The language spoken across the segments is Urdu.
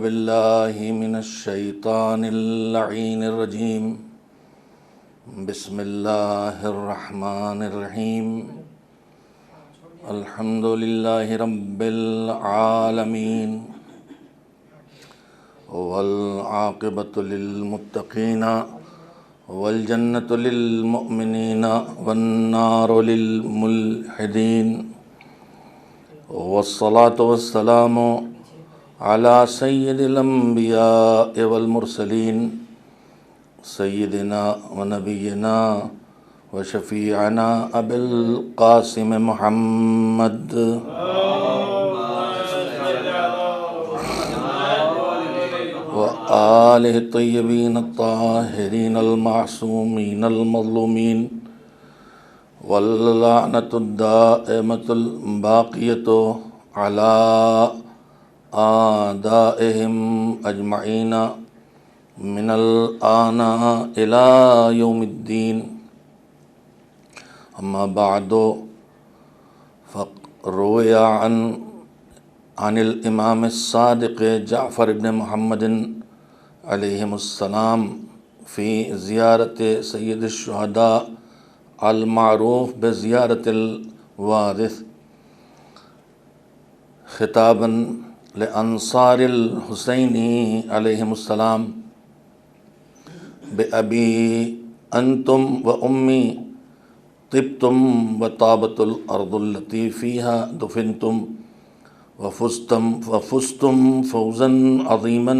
باللہ من الشیطان اللعین الرجیم بسم اللہ الرحمن الرحیم الحمد للہ رب العالمین والعاقبۃ للمتقین والجنۃ للمؤمنین والنار للملحدین والصلاة والسلام على سید الانبیاء والمرسلین سیدنا ونبینا وشفیعنا ابی القاسم محمد وآلہ الطیبین الطاہرین المعصومین المظلومین واللعنۃ الدائمۃ الباقیۃ علی اعدائہم اجمعین من الآن الی یوم الدین اما بعد فروی عن الامام الصادق جعفر بن محمد علیہ السلام فی زیارت سید الشہداء المعروف بزیارت الوارث خطابا لانصار الحسین علیہم السلام بأبی انتم و امی طبتم و طابت الارض التي فيها دفنتم وفزتم فوزا عظیما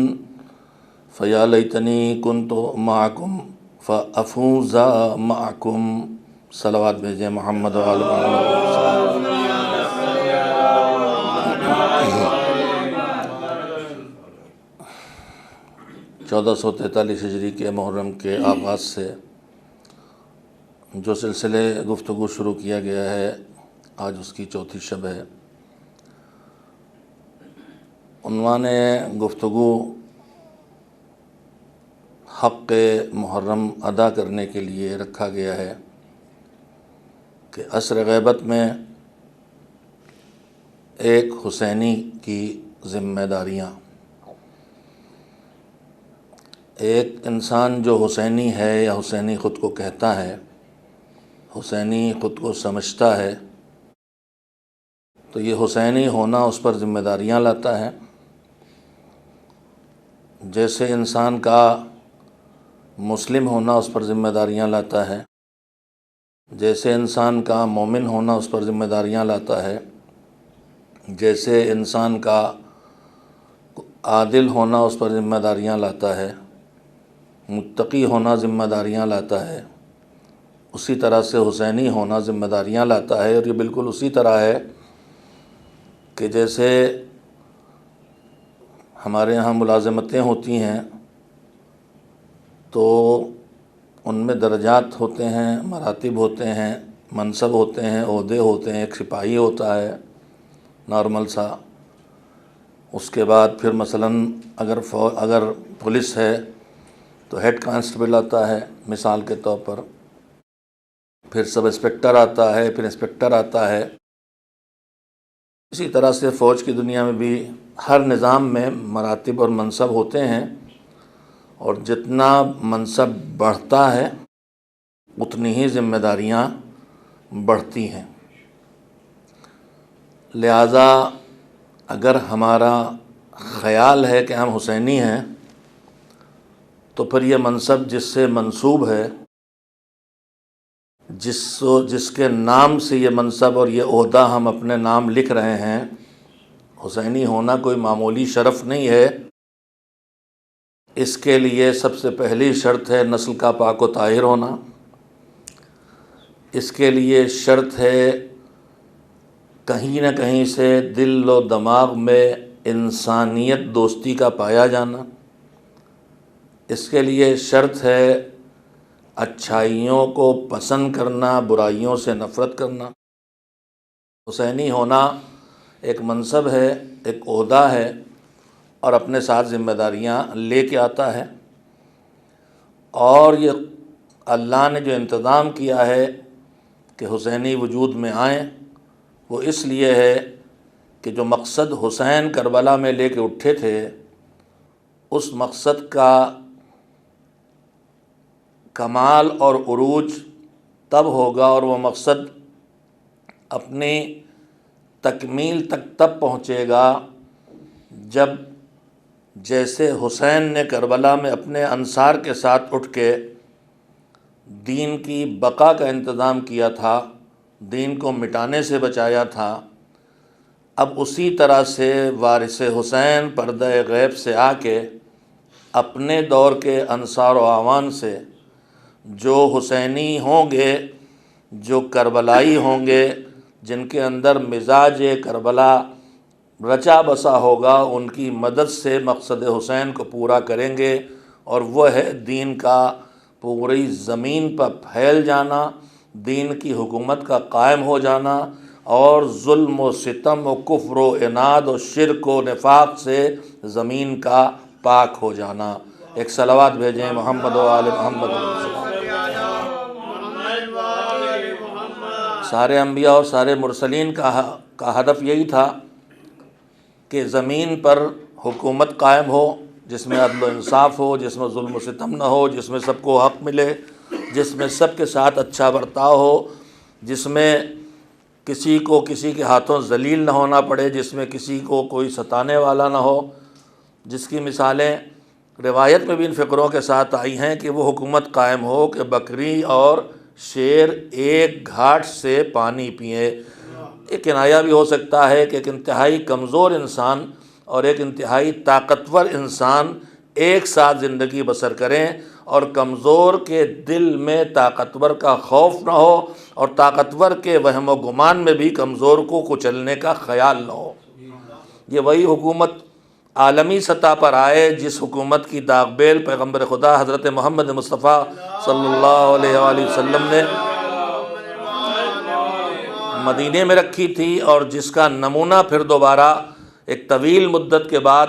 فیا لیتنی کنت معکم فافوز معکم۔ صلوات بھیجیں محمد و آل محمد۔ 1443 ہجری کے محرم کے آغاز سے جو سلسلے گفتگو شروع کیا گیا ہے آج اس کی چوتھی شب ہے۔ عنوان گفتگو حق محرم ادا کرنے کے لیے رکھا گیا ہے کہ عصر غیبت میں ایک حسینی کی ذمہ داریاں۔ ایک انسان جو حسینی ہے یا حسینی خود کو کہتا ہے، حسینی خود کو سمجھتا ہے، تو یہ حسینی ہونا اس پر ذمہ داریاں لاتا ہے۔ جیسے انسان کا مسلم ہونا اس پر ذمہ داریاں لاتا ہے، جیسے انسان کا مومن ہونا اس پر ذمہ داریاں لاتا ہے، جیسے انسان کا عادل ہونا اس پر ذمہ داریاں لاتا ہے، متقی ہونا ذمہ داریاں لاتا ہے، اسی طرح سے حسینی ہونا ذمہ داریاں لاتا ہے۔ اور یہ بالکل اسی طرح ہے کہ جیسے ہمارے یہاں ملازمتیں ہوتی ہیں تو ان میں درجات ہوتے ہیں، مراتب ہوتے ہیں، منصب ہوتے ہیں، عہدے ہوتے ہیں۔ ایک سپاہی ہوتا ہے نارمل سا، اس کے بعد پھر مثلاً اگر پولیس ہے تو ہیڈ کانسٹیبل آتا ہے مثال کے طور پر، پھر سب انسپکٹر آتا ہے، پھر انسپکٹر آتا ہے۔ اسی طرح سے فوج کی دنیا میں بھی ہر نظام میں مراتب اور منصب ہوتے ہیں، اور جتنا منصب بڑھتا ہے اتنی ہی ذمہ داریاں بڑھتی ہیں۔ لہٰذا اگر ہمارا خیال ہے کہ ہم حسینی ہیں تو پھر یہ منصب جس سے منسوب ہے، جس کے نام سے یہ منصب اور یہ عہدہ ہم اپنے نام لکھ رہے ہیں، حسینی ہونا کوئی معمولی شرف نہیں ہے۔ اس کے لیے سب سے پہلی شرط ہے نسل کا پاک و طاہر ہونا۔ اس کے لیے شرط ہے کہیں نہ کہیں سے دل و دماغ میں انسانیت دوستی کا پایا جانا۔ اس کے لیے شرط ہے اچھائیوں کو پسند کرنا، برائیوں سے نفرت کرنا۔ حسینی ہونا ایک منصب ہے، ایک عہدہ ہے، اور اپنے ساتھ ذمہ داریاں لے کے آتا ہے۔ اور یہ اللہ نے جو انتظام کیا ہے کہ حسینی وجود میں آئیں، وہ اس لیے ہے کہ جو مقصد حسین کربلا میں لے کے اٹھے تھے اس مقصد کا کمال اور عروج تب ہوگا اور وہ مقصد اپنی تکمیل تک تب پہنچے گا جب جیسے حسین نے کربلا میں اپنے انصار کے ساتھ اٹھ کے دین کی بقا کا انتظام کیا تھا، دین کو مٹانے سے بچایا تھا، اب اسی طرح سے وارث حسین پردہ غیب سے آ کے اپنے دور کے انصار و اعوان سے جو حسینی ہوں گے، جو کربلائی ہوں گے، جن کے اندر مزاج کربلا رچا بسا ہوگا، ان کی مدد سے مقصد حسین کو پورا کریں گے، اور وہ ہے دین کا پوری زمین پر پھیل جانا، دین کی حکومت کا قائم ہو جانا، اور ظلم و ستم و کفر و عناد و شرک و نفاق سے زمین کا پاک ہو جانا۔ ایک صلوات بھیجیں محمد و آل محمد۔ سارے انبیاء اور سارے مرسلین کا ہدف یہی تھا کہ زمین پر حکومت قائم ہو، جس میں عدل و انصاف ہو، جس میں ظلم و ستم نہ ہو، جس میں سب کو حق ملے، جس میں سب کے ساتھ اچھا برتاؤ ہو، جس میں کسی کو کسی کے ہاتھوں ذلیل نہ ہونا پڑے، جس میں کسی کو کوئی ستانے والا نہ ہو، جس کی مثالیں روایت میں بھی ان فقروں کے ساتھ آئی ہیں کہ وہ حکومت قائم ہو کہ بکری اور شیر ایک گھاٹ سے پانی پئیں۔ ایک کنایہ بھی ہو سکتا ہے کہ ایک انتہائی کمزور انسان اور ایک انتہائی طاقتور انسان ایک ساتھ زندگی بسر کریں، اور کمزور کے دل میں طاقتور کا خوف نہ ہو، اور طاقتور کے وہم و گمان میں بھی کمزور کو کچلنے کا خیال نہ ہو۔ یہ وہی حکومت عالمی سطح پر آئے جس حکومت کی داغ بیل پیغمبر خدا حضرت محمد مصطفیٰ صلی اللہ علیہ وآلہ وسلم نے مدینے میں رکھی تھی، اور جس کا نمونہ پھر دوبارہ ایک طویل مدت کے بعد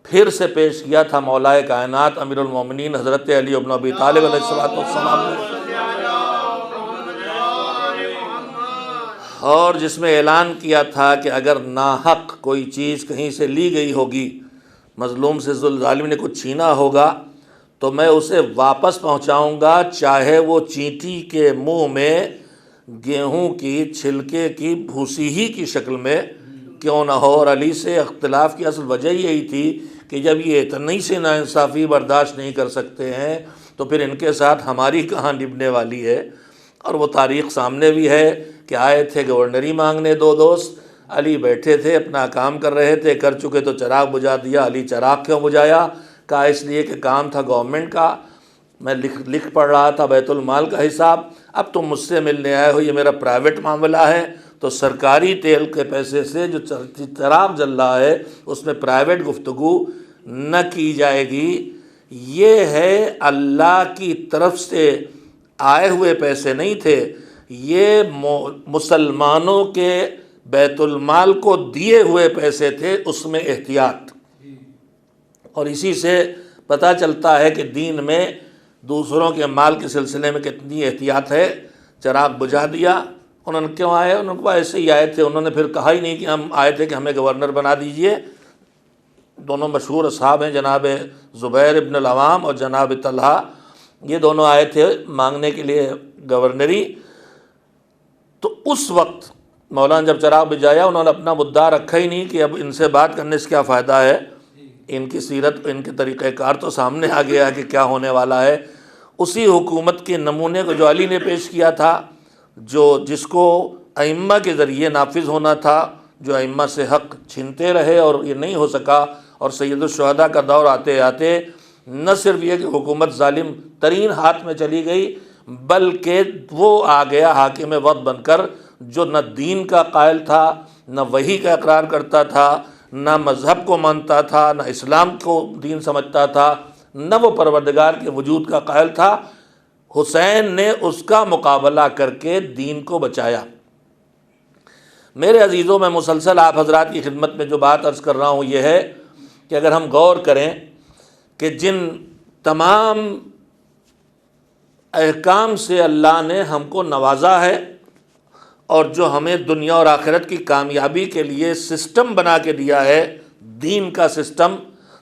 پھر سے پیش کیا تھا مولائے کائنات امیر المومنین حضرت علی بن ابی طالب علیہ السلام نے، اور جس میں اعلان کیا تھا کہ اگر ناحق کوئی چیز کہیں سے لی گئی ہوگی، مظلوم سے ظالم نے کچھ چھینا ہوگا، تو میں اسے واپس پہنچاؤں گا، چاہے وہ چینٹی کے منہ میں گیہوں کی چھلکے کی بھوسی ہی کی شکل میں کیوں نہ ہو۔ اور علی سے اختلاف کی اصل وجہ یہی تھی کہ جب یہ اتنی سے ناانصافی برداشت نہیں کر سکتے ہیں تو پھر ان کے ساتھ ہماری کہاں نبھنے والی ہے۔ اور وہ تاریخ سامنے بھی ہے کہ آئے تھے گورنری مانگنے دو دوست، علی بیٹھے تھے اپنا کام کر رہے تھے، کر چکے تو چراغ بجھا دیا۔ علی چراغ کیوں بجھایا؟ کہا اس لیے کہ کام تھا گورنمنٹ کا، میں لکھ پڑھ رہا تھا بیت المال کا حساب، اب تم مجھ سے ملنے آئے ہو، یہ میرا پرائیویٹ معاملہ ہے، تو سرکاری تیل کے پیسے سے جو چراغ جل رہا ہے اس میں پرائیویٹ گفتگو نہ کی جائے گی۔ یہ ہے اللہ کی طرف سے آئے ہوئے پیسے نہیں تھے، یہ مسلمانوں کے بیت المال کو دیے ہوئے پیسے تھے، اس میں احتیاط۔ اور اسی سے پتہ چلتا ہے کہ دین میں دوسروں کے مال کے سلسلے میں کتنی احتیاط ہے۔ چراغ بجھا دیا۔ انہوں نے کیوں آئے؟ انہوں کو ایسے ہی آئے تھے، انہوں نے پھر کہا ہی نہیں کہ ہم آئے تھے کہ ہمیں گورنر بنا دیجئے۔ دونوں مشہور اصحاب ہیں، جناب زبیر ابن العوام اور جناب طلحہ، یہ دونوں آئے تھے مانگنے کے لیے گورنری۔ تو اس وقت مولانا جب چراغ بجھایا، انہوں نے اپنا مدعا رکھا ہی نہیں کہ اب ان سے بات کرنے سے کیا فائدہ ہے، ان کی سیرت ان کے طریقہ کار تو سامنے آ گیا کہ کیا ہونے والا ہے۔ اسی حکومت کے نمونے کو جو علی نے پیش کیا تھا، جس کو ائمہ کے ذریعے نافذ ہونا تھا، جو ائمہ سے حق چھینتے رہے اور یہ نہیں ہو سکا، اور سید الشہداء کا دور آتے آتے نہ صرف یہ کہ حکومت ظالم ترین ہاتھ میں چلی گئی، بلکہ وہ آ گیا حاکم وقت بن کر، جو نہ دین کا قائل تھا، نہ وحی کا اقرار کرتا تھا، نہ مذہب کو مانتا تھا، نہ اسلام کو دین سمجھتا تھا، نہ وہ پروردگار کے وجود کا قائل تھا۔ حسین نے اس کا مقابلہ کر کے دین کو بچایا۔ میرے عزیزوں، میں مسلسل آپ حضرات کی خدمت میں جو بات عرض کر رہا ہوں یہ ہے کہ اگر ہم غور کریں کہ جن تمام احکام سے اللہ نے ہم کو نوازا ہے، اور جو ہمیں دنیا اور آخرت کی کامیابی کے لیے سسٹم بنا کے دیا ہے، دین کا سسٹم،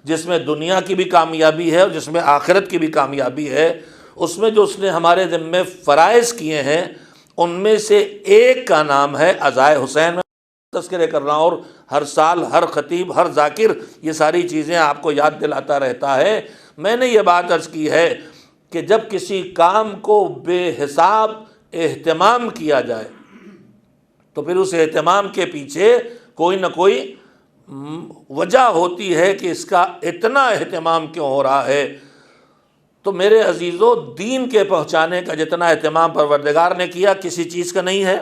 جس میں دنیا کی بھی کامیابی ہے اور جس میں آخرت کی بھی کامیابی ہے، اس میں جو اس نے ہمارے ذمے فرائض کیے ہیں ان میں سے ایک کا نام ہے عزائے حسین۔ میں تذکرے کر رہا ہوں، اور ہر سال ہر خطیب ہر ذاکر یہ ساری چیزیں آپ کو یاد دلاتا رہتا ہے۔ میں نے یہ بات عرض کی ہے کہ جب کسی کام کو بے حساب اہتمام کیا جائے تو پھر اس اہتمام کے پیچھے کوئی نہ کوئی وجہ ہوتی ہے کہ اس کا اتنا اہتمام کیوں ہو رہا ہے۔ تو میرے عزیزو، دین کے پہنچانے کا جتنا اہتمام پروردگار نے کیا کسی چیز کا نہیں ہے،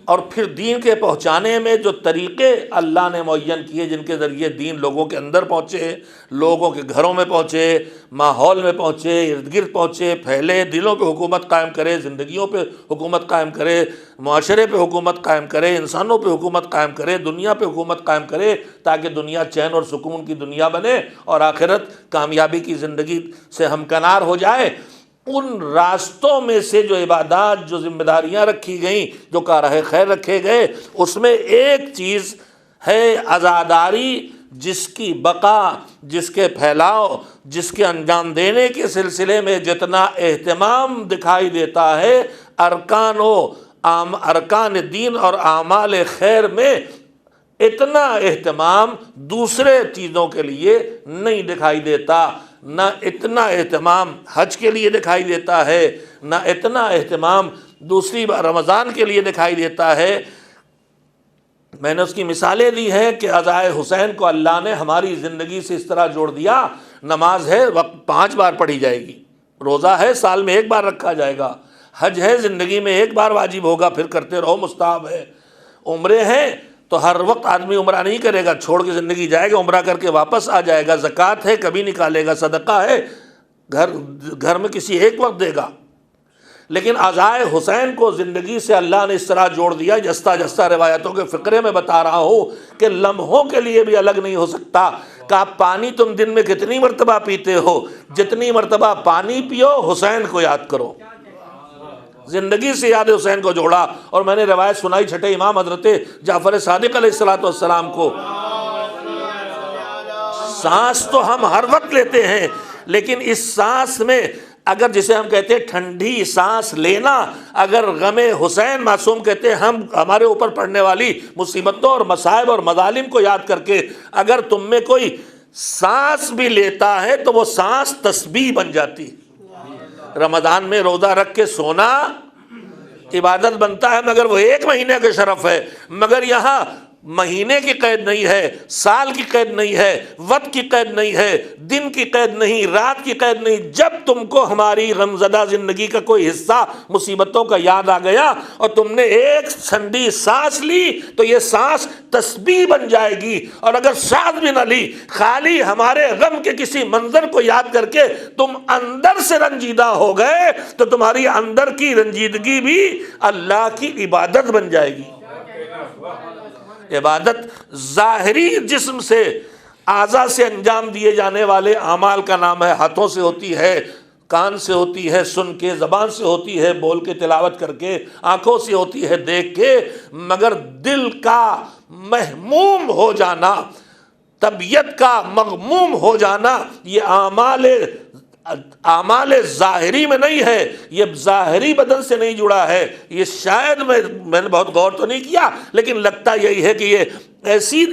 اور پھر دین کے پہنچانے میں جو طریقے اللہ نے معین کیے جن کے ذریعے دین لوگوں کے اندر پہنچے، لوگوں کے گھروں میں پہنچے، ماحول میں پہنچے، ارد گرد پہنچے، پھیلے، دلوں پہ حکومت قائم کرے، زندگیوں پہ حکومت قائم کرے، معاشرے پہ حکومت قائم کرے، انسانوں پہ حکومت قائم کرے، دنیا پہ حکومت قائم کرے، تاکہ دنیا چین اور سکون کی دنیا بنے اور آخرت کامیابی کی زندگی سے ہمکنار ہو جائے۔ ان راستوں میں سے جو عبادات، جو ذمہ داریاں رکھی گئیں، جو کارۂ خیر رکھے گئے، اس میں ایک چیز ہے عزاداری، جس کی بقا، جس کے پھیلاؤ، جس کے انجام دینے کے سلسلے میں جتنا اہتمام دکھائی دیتا ہے ارکان دین اور اعمال خیر میں، اتنا اہتمام دوسرے چیزوں کے لیے نہیں دکھائی دیتا۔ نہ اتنا اہتمام حج کے لیے دکھائی دیتا ہے، نہ اتنا اہتمام دوسری بار رمضان کے لیے دکھائی دیتا ہے۔ میں نے اس کی مثالیں دی ہیں کہ عزائے حسین کو اللہ نے ہماری زندگی سے اس طرح جوڑ دیا، نماز ہے وقت 5 بار پڑھی جائے گی، روزہ ہے سال میں 1 بار رکھا جائے گا، حج ہے زندگی میں 1 بار واجب ہوگا پھر کرتے رہو مستحب ہے، عمرے ہیں تو ہر وقت آدمی عمرہ نہیں کرے گا، چھوڑ کے زندگی جائے گا، عمرہ کر کے واپس آ جائے گا، زکوٰۃ ہے کبھی نکالے گا، صدقہ ہے گھر میں کسی ایک وقت دے گا۔ لیکن عزائے حسین کو زندگی سے اللہ نے اس طرح جوڑ دیا، جستا جستا روایتوں کے فقرے میں بتا رہا ہوں کہ لمحوں کے لیے بھی الگ نہیں ہو سکتا۔ کہ آپ پانی تم دن میں کتنی مرتبہ پیتے ہو، جتنی مرتبہ پانی پیو حسین کو یاد کرو۔ زندگی سے یاد حسین کو جوڑا، اور میں نے روایت سنائی چھٹے امام حضرت جعفر صادق علیہ السلام کو، سانس تو ہم ہر وقت لیتے ہیں، لیکن اس سانس میں اگر جسے ہم کہتے ہیں ٹھنڈی سانس لینا، اگر غم حسین معصوم کہتے ہیں ہمارے اوپر پڑنے والی مصیبتوں اور مصائب اور مظالم کو یاد کر کے اگر تم میں کوئی سانس بھی لیتا ہے تو وہ سانس تسبیح بن جاتی۔ رمضان میں روزہ رکھ کے سونا عبادت بنتا ہے، مگر وہ 1 مہینے کا شرف ہے، مگر یہاں مہینے کی قید نہیں ہے، سال کی قید نہیں ہے، وقت کی قید نہیں ہے، دن کی قید نہیں، رات کی قید نہیں۔ جب تم کو ہماری غمزدہ زندگی کا کوئی حصہ مصیبتوں کا یاد آ گیا اور تم نے ایک ٹھنڈی سانس لی تو یہ سانس تسبیح بن جائے گی، اور اگر سانس بھی نہ لی، خالی ہمارے غم کے کسی منظر کو یاد کر کے تم اندر سے رنجیدہ ہو گئے تو تمہاری اندر کی رنجیدگی بھی اللہ کی عبادت بن جائے گی۔ عبادت ظاہری جسم سے، اعضاء سے انجام دیے جانے والے اعمال کا نام ہے، ہاتھوں سے ہوتی ہے، کان سے ہوتی ہے، سن کے، زبان سے ہوتی ہے، بول کے، تلاوت کر کے، آنکھوں سے ہوتی ہے، دیکھ کے، مگر دل کا مہموم ہو جانا، طبیعت کا مغموم ہو جانا، یہ اعمال ظاہری میں نہیں ہے، یہ ظاہری بدن سے نہیں جڑا ہے۔ یہ شاید میں نے بہت غور تو نہیں کیا، لیکن لگتا یہی ہے کہ یہ ایسی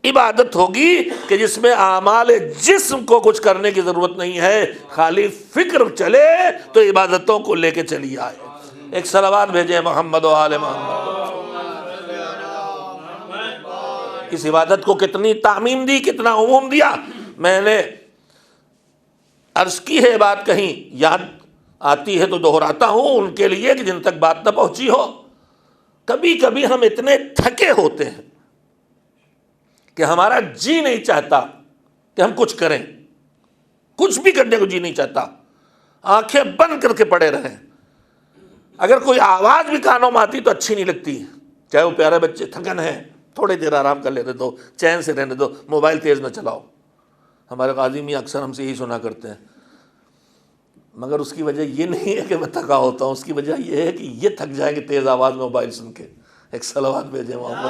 عبادت ہوگی کہ جس میں اعمال جسم کو کچھ کرنے کی ضرورت نہیں ہے، خالی فکر چلے تو عبادتوں کو لے کے چلی آئے۔ ایک صلوات بھیجیں محمد و آل محمد۔ اس عبادت کو کتنی تعمیم دی، کتنا عموم دیا۔ میں نے عرض کی ہے بات، کہیں یاد آتی ہے تو دہراتا ہوں ان کے لیے کہ جن تک بات نہ پہنچی ہو۔ کبھی کبھی ہم اتنے تھکے ہوتے ہیں کہ ہمارا جی نہیں چاہتا کہ ہم کچھ کریں، کچھ بھی کرنے کو جی نہیں چاہتا، آنکھیں بند کر کے پڑے رہیں۔ اگر کوئی آواز بھی کانوں میں آتی تو اچھی نہیں لگتی، چاہے وہ پیارے بچے، تھکن ہے، تھوڑی دیر آرام کر لینے دو، چین سے رہنے دو، موبائل تیز نہ چلاؤ۔ ہمارے قاضی میاں اکثر ہم سے یہی سنا کرتے ہیں، مگر اس کی وجہ یہ نہیں ہے کہ میں تھکا ہوتا ہوں، اس کی وجہ یہ ہے کہ یہ تھک جائیں گے تیز آواز میں موبائل سن کے۔ ایک صلوات بھیجیں محمد۔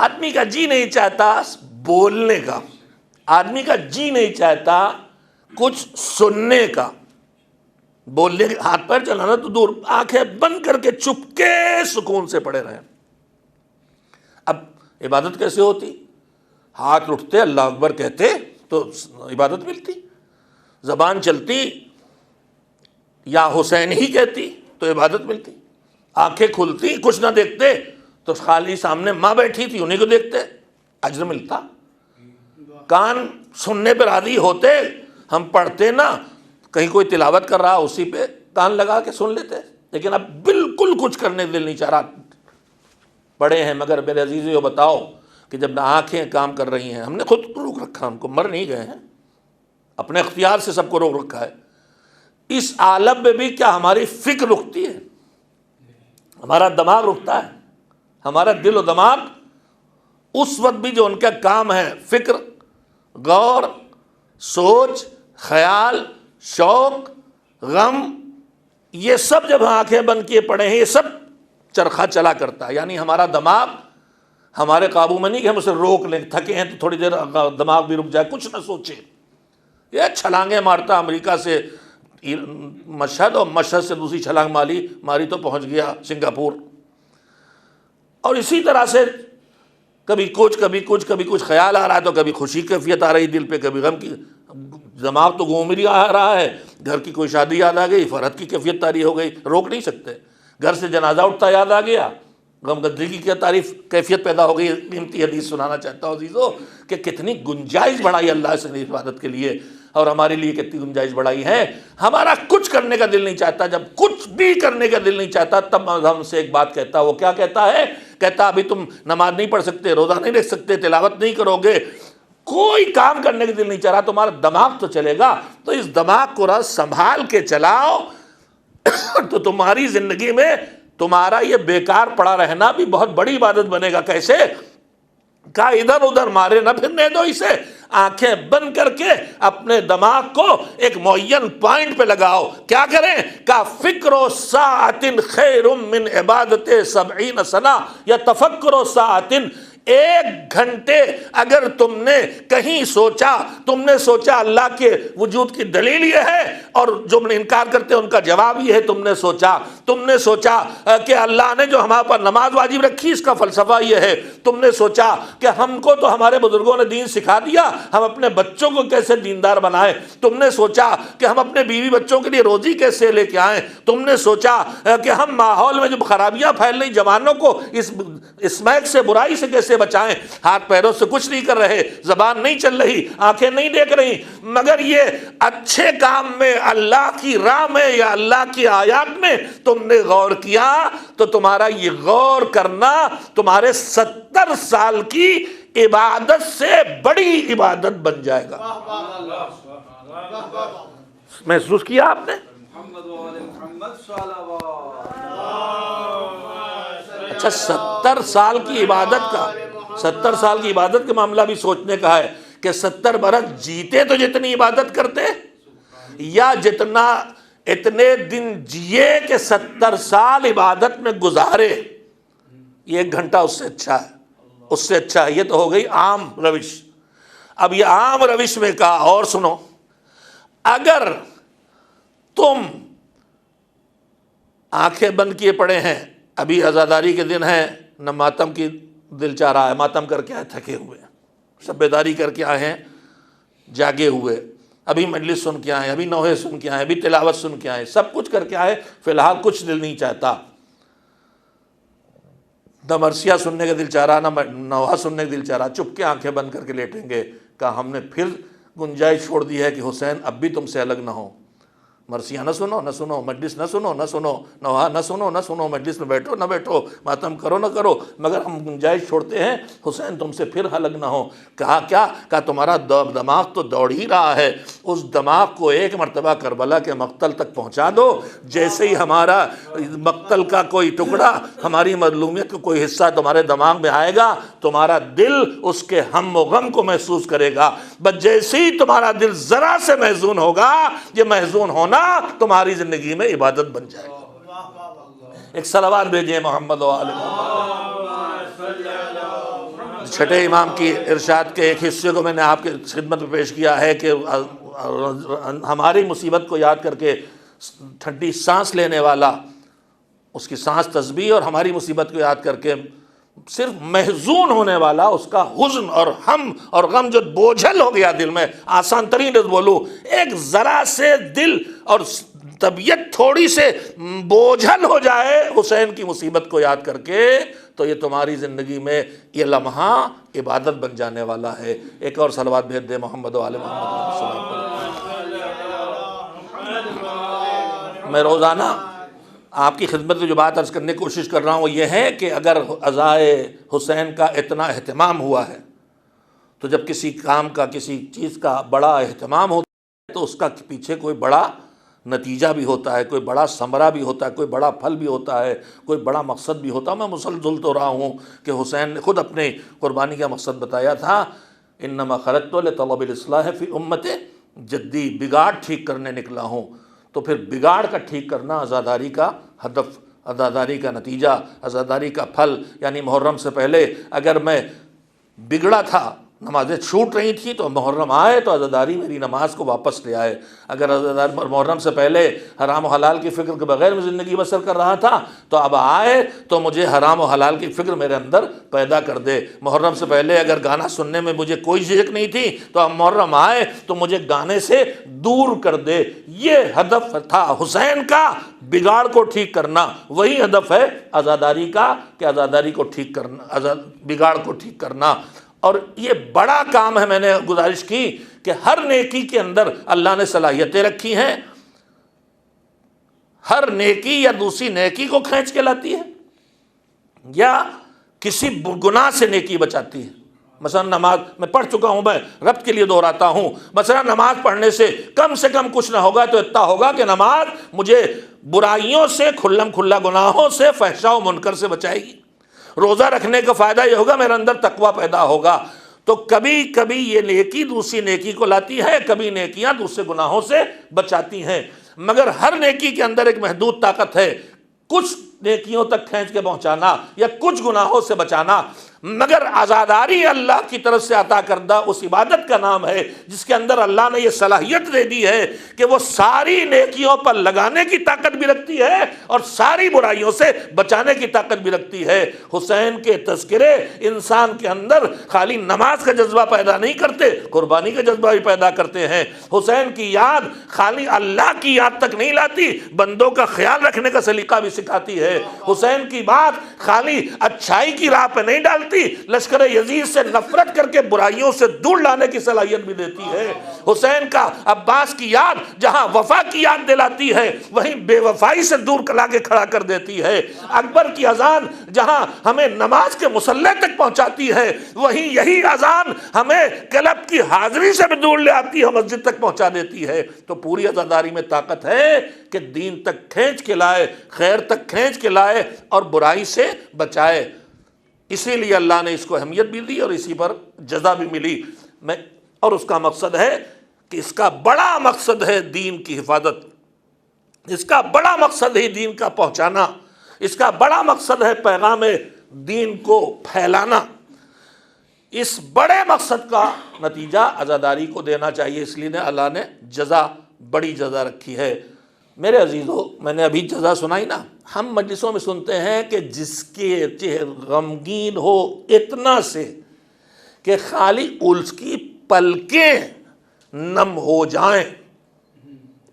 آدمی کا جی نہیں چاہتا بولنے کا، آدمی کا جی نہیں چاہتا کچھ سننے کا، بولنے کے ہاتھ پیر چلانا تو دور، آنکھیں بند کر کے چپکے سکون سے پڑے رہے۔ اب عبادت کیسے ہوتی؟ ہاتھ اٹھتے اللہ اکبر کہتے تو عبادت ملتی، زبان چلتی یا حسین ہی کہتی تو عبادت ملتی، آنکھیں کھلتی کچھ نہ دیکھتے تو خالی سامنے ماں بیٹھی تھی انہیں کو دیکھتے اجر ملتا، کان سننے پہ راضی ہوتے، ہم پڑھتے نا کہیں کوئی تلاوت کر رہا اسی پہ کان لگا کے سن لیتے، لیکن اب بالکل کچھ کرنے دل نہیں چاہ رہا، پڑھے ہیں مگر میرے عزیزو بتاؤ کہ جب آنکھیں کام کر رہی ہیں، ہم نے خود روک رکھا، ہم کو مر نہیں گئے ہیں، اپنے اختیار سے سب کو روک رکھا ہے، اس عالم میں بھی کیا ہماری فکر رکتی ہے؟ ہمارا دماغ رکتا ہے؟ ہمارا دل و دماغ اس وقت بھی جو ان کا کام ہے، فکر، غور، سوچ، خیال، شوق، غم، یہ سب جب آنکھیں بند کیے پڑے ہیں یہ سب چرخہ چلا کرتا ہے، یعنی ہمارا دماغ ہمارے قابو میں نہیں کہ ہم اسے روک لیں، تھکے ہیں تو تھوڑی دیر دماغ بھی رک جائے، کچھ نہ سوچے، یہ چھلانگیں مارتا امریکہ سے مشہد اور مشہد سے دوسری چھلانگ ماری تو پہنچ گیا سنگاپور، اور اسی طرح سے کبھی کچھ خیال آ رہا ہے تو کبھی خوشی کیفیت آ رہی دل پہ، کبھی غم کی، دماغ تو گھوم ہی آ رہا ہے، گھر کی کوئی شادی یاد آ گئی، فرحت کی کیفیت طاری ہو گئی، روک نہیں سکتے، گھر سے جنازہ اٹھتا یاد آ گیا، غم گدری کی کیا تعریف کیفیت پیدا ہو گئی۔ قیمتی حدیث سنانا چاہتا ہوں عزیزو کہ کتنی گنجائش بڑھائی اللہ سے عبادت کے لیے، اور ہمارے لیے کتنی گنجائش بڑھائی ہے۔ ہمارا کچھ کرنے کا دل نہیں چاہتا، جب کچھ بھی کرنے کا دل نہیں چاہتا تب ہم سے ایک بات کہتا، وہ کیا کہتا ہے؟ کہتا ابھی تم نماز نہیں پڑھ سکتے، روزہ نہیں رکھ سکتے، تلاوت نہیں کرو گے، کوئی کام کرنے کا دل نہیں چاہ رہا، تمہارا دماغ تو چلے گا، تو اس دماغ کو سنبھال کے چلاؤ تو تمہاری زندگی میں تمہارا یہ بیکار پڑا رہنا بھی بہت بڑی عبادت بنے گا۔ کیسے؟ کہا ادھر ادھر مارے نہ پھرنے دو اسے، آنکھیں بند کر کے اپنے دماغ کو ایک معین پوائنٹ پہ لگاؤ۔ کیا کریں؟ کہا فکر ساعت خیر من عبادت 70 سنہ یا تفکر ساعت، 1 گھنٹے اگر تم نے کہیں سوچا، تم نے سوچا اللہ کے وجود کی دلیل یہ ہے، اور جو انکار کرتے ہیں ان کا جواب یہ ہے، تم نے سوچا کہ اللہ نے جو ہمارے پر نماز واجب رکھی اس کا فلسفہ یہ ہے، تم نے سوچا کہ ہم کو تو ہمارے بزرگوں نے دین سکھا دیا، ہم اپنے بچوں کو کیسے دیندار بنائیں، تم نے سوچا کہ ہم اپنے بیوی بچوں کے لیے روزی کیسے لے کے آئیں، تم نے سوچا کہ ہم ماحول میں جو خرابیاں پھیل رہی جوانوں کو اس اسمیک سے، برائی سے کیسے بچائیں، ہاتھ پیروں سے کچھ نہیں کر رہے، زبان نہیں چل رہی، آنکھیں نہیں دیکھ رہی، مگر یہ اچھے کام میں اللہ کی راہ میں یا اللہ کی آیات میں تم نے غور کیا تو تمہارا یہ غور کرنا تمہارے 70 سال کی عبادت سے بڑی عبادت بن جائے گا۔ محسوس کیا آپ نے؟ اچھا 70 سال کی عبادت کا، 70 سال کی عبادت کا معاملہ بھی سوچنے کا ہے کہ 70 برس جیتے تو جتنی عبادت کرتے، یا اتنے دن جیے کہ 70 سال عبادت میں گزارے، یہ 1 گھنٹہ اس سے اچھا ہے، اس سے اچھا ہے۔ یہ تو ہو گئی عام روش۔ اب یہ عام روش میں کہا اور سنو، اگر تم آنکھیں بند کیے پڑے ہیں، ابھی عزاداری کے دن ہے، نہ ماتم کی دل چاہ رہا ہے، ماتم کر کے آئے تھکے ہوئے، سب بیداری کر کے آئے ہیں جاگے ہوئے، ابھی مجلس سن کے آئے، ابھی نوحے سن کے آئے، ابھی تلاوت سن کے آئے، سب کچھ کر کے آئے، فی الحال کچھ دل نہیں چاہتا، نہ مرثیہ سننے کا دل چاہ رہا، نہ نوحہ سننے کا دل چاہ رہا، چپ کے آنکھیں بند کر کے لیٹیں گے۔ کہا ہم نے پھر گنجائش چھوڑ دی ہے کہ حسین اب بھی تم سے الگ نہ ہو، مرثیہ نہ سنو، مجلس نہ سنو، نوحہ نہ سنو، مجلس میں بیٹھو نہ بیٹھو، ماتم کرو نہ کرو، مگر ہم گنجائش چھوڑتے ہیں حسین تم سے پھر الگ نہ ہو۔ کہا کیا؟ کہا تمہارا دماغ تو دوڑ ہی رہا ہے، اس دماغ کو ایک مرتبہ کربلا کے مقتل تک پہنچا دو، جیسے ہی ہمارا مقتل کا کوئی ٹکڑا، ہماری مظلومیت کا کوئی حصہ تمہارے دماغ میں آئے گا، تمہارا دل اس کے ہم و غم کو محسوس کرے گا، بس جیسے ہی تمہارا دل ذرا سے محزون ہوگا، یہ محزون ہونا تمہاری زندگی میں عبادت بن جائے گا۔ ایک صلوات بھیجیں محمد و آل محمد۔ چھٹے امام کی ارشاد کے ایک حصے کو میں نے آپ کی خدمت میں پیش کیا ہے کہ ہماری مصیبت کو یاد کر کے ٹھنڈی سانس لینے والا، اس کی سانس تسبیح، اور ہماری مصیبت کو یاد کر کے صرف محزون ہونے والا، اس کا حزن اور ہم اور غم جو بوجھل ہو گیا دل میں، آسان ترین لفظ بولوں، ایک ذرا سے دل اور طبیعت تھوڑی سے بوجھل ہو جائے حسین کی مصیبت کو یاد کر کے، تو یہ تمہاری زندگی میں یہ لمحہ عبادت بن جانے والا ہے۔ ایک اور صلوات بھیج دے محمد و آل محمد صلی اللہ علیہ وسلم۔ میں روزانہ آپ کی خدمت میں جو بات عرض کرنے کی کوشش کر رہا ہوں وہ یہ ہے کہ اگر عزائے حسین کا اتنا اہتمام ہوا ہے، تو جب کسی کام کا، کسی چیز کا بڑا اہتمام ہوتا ہے تو اس کا پیچھے کوئی بڑا نتیجہ بھی ہوتا ہے، کوئی بڑا ثمرہ بھی ہوتا ہے، کوئی بڑا پھل بھی ہوتا ہے، کوئی بڑا مقصد بھی ہوتا ہے۔ میں مسلسل تو رہا ہوں کہ حسین نے خود اپنے قربانی کا مقصد بتایا تھا، انما خرجت لطلب الاصلاح فی امت جدی، بگاڑ ٹھیک کرنے نکلا ہوں۔ تو پھر بگاڑ کا ٹھیک کرنا عزاداری کا ہدف، عزاداری کا نتیجہ، عزاداری کا پھل، یعنی محرم سے پہلے اگر میں بگڑا تھا، نمازیں چھوٹ رہی تھی، تو محرم آئے تو عزاداری میری نماز کو واپس لے آئے۔ اگر محرم سے پہلے حرام و حلال کی فکر کے بغیر میں زندگی بسر کر رہا تھا، تو اب آئے تو مجھے حرام و حلال کی فکر میرے اندر پیدا کر دے۔ محرم سے پہلے اگر گانا سننے میں مجھے کوئی جھجک نہیں تھی، تو اب محرم آئے تو مجھے گانے سے دور کر دے۔ یہ ہدف تھا حسین کا، بگاڑ کو ٹھیک کرنا۔ وہی ہدف ہے عزاداری کا کہ عزاداری کو ٹھیک کرنا، بگاڑ کو ٹھیک کرنا۔ اور یہ بڑا کام ہے۔ میں نے گزارش کی کہ ہر نیکی کے اندر اللہ نے صلاحیتیں رکھی ہیں، ہر نیکی یا دوسری نیکی کو کھینچ کے لاتی ہے یا کسی گناہ سے نیکی بچاتی ہے۔ مثلا نماز میں پڑھ چکا ہوں، میں ربط کے لیے دہراتا ہوں، مثلا نماز پڑھنے سے کم کچھ نہ ہوگا تو اتنا ہوگا کہ نماز مجھے برائیوں سے، کھلم کھلا گناہوں سے، فحشاء و منکر سے بچائے گی۔ روزہ رکھنے کا فائدہ یہ ہوگا میرے اندر تقویٰ پیدا ہوگا۔ تو کبھی کبھی یہ نیکی دوسری نیکی کو لاتی ہے، کبھی نیکیاں دوسرے گناہوں سے بچاتی ہیں، مگر ہر نیکی کے اندر ایک محدود طاقت ہے، کچھ نیکیوں تک کھینچ کے پہنچانا یا کچھ گناہوں سے بچانا۔ مگر عزاداری اللہ کی طرف سے عطا کردہ اس عبادت کا نام ہے جس کے اندر اللہ نے یہ صلاحیت دے دی ہے کہ وہ ساری نیکیوں پر لگانے کی طاقت بھی رکھتی ہے اور ساری برائیوں سے بچانے کی طاقت بھی رکھتی ہے۔ حسین کے تذکرے انسان کے اندر خالی نماز کا جذبہ پیدا نہیں کرتے، قربانی کا جذبہ بھی پیدا کرتے ہیں۔ حسین کی یاد خالی اللہ کی یاد تک نہیں لاتی، بندوں کا خیال رکھنے کا سلیقہ بھی سکھاتی ہے۔ حسین کی بات خالی اچھائی کی راہ پہ نہیں ڈالتی، لشکر یزید سے نفرت کر کے برائیوں سے دور لانے کی صلاحیت بھی دیتی ہے۔ حسین کا عباس کی یاد جہاں وفا کی یاد دلاتی ہے، وہیں بے وفائی سے دور لا کے کھڑا کر دیتی ہے۔ اکبر کی اذان جہاں ہمیں نماز کے مصلی تک پہنچاتی ہے، وہیں یہی اذان ہمیں کلب کی حاضری سے بھی دور لے آتی ہے، مسجد تک پہنچا دیتی ہے۔ تو پوری عزاداری میں طاقت ہے کہ دین تک کھینچ کے لائے، خیر تک کھینچ کے لائے اور برائی سے بچائے۔ اسی لیے اللہ نے اس کو اہمیت بھی دی اور اسی پر جزا بھی ملی۔ اور اس کا مقصد ہے کہ اس کا بڑا مقصد ہے دین کی حفاظت، اس کا بڑا مقصد ہے دین کا پہنچانا، اس کا بڑا مقصد ہے پیغام دین کو پھیلانا۔ اس بڑے مقصد کا نتیجہ عزاداری کو دینا چاہیے، اس لیے اللہ نے جزا، بڑی جزا رکھی ہے۔ میرے عزیزو، میں نے ابھی جزا سنائی نا، ہم مجلسوں میں سنتے ہیں کہ جس کے چہرہ غمگین ہو اتنا سے کہ خالی اس کی پلکیں نم ہو جائیں،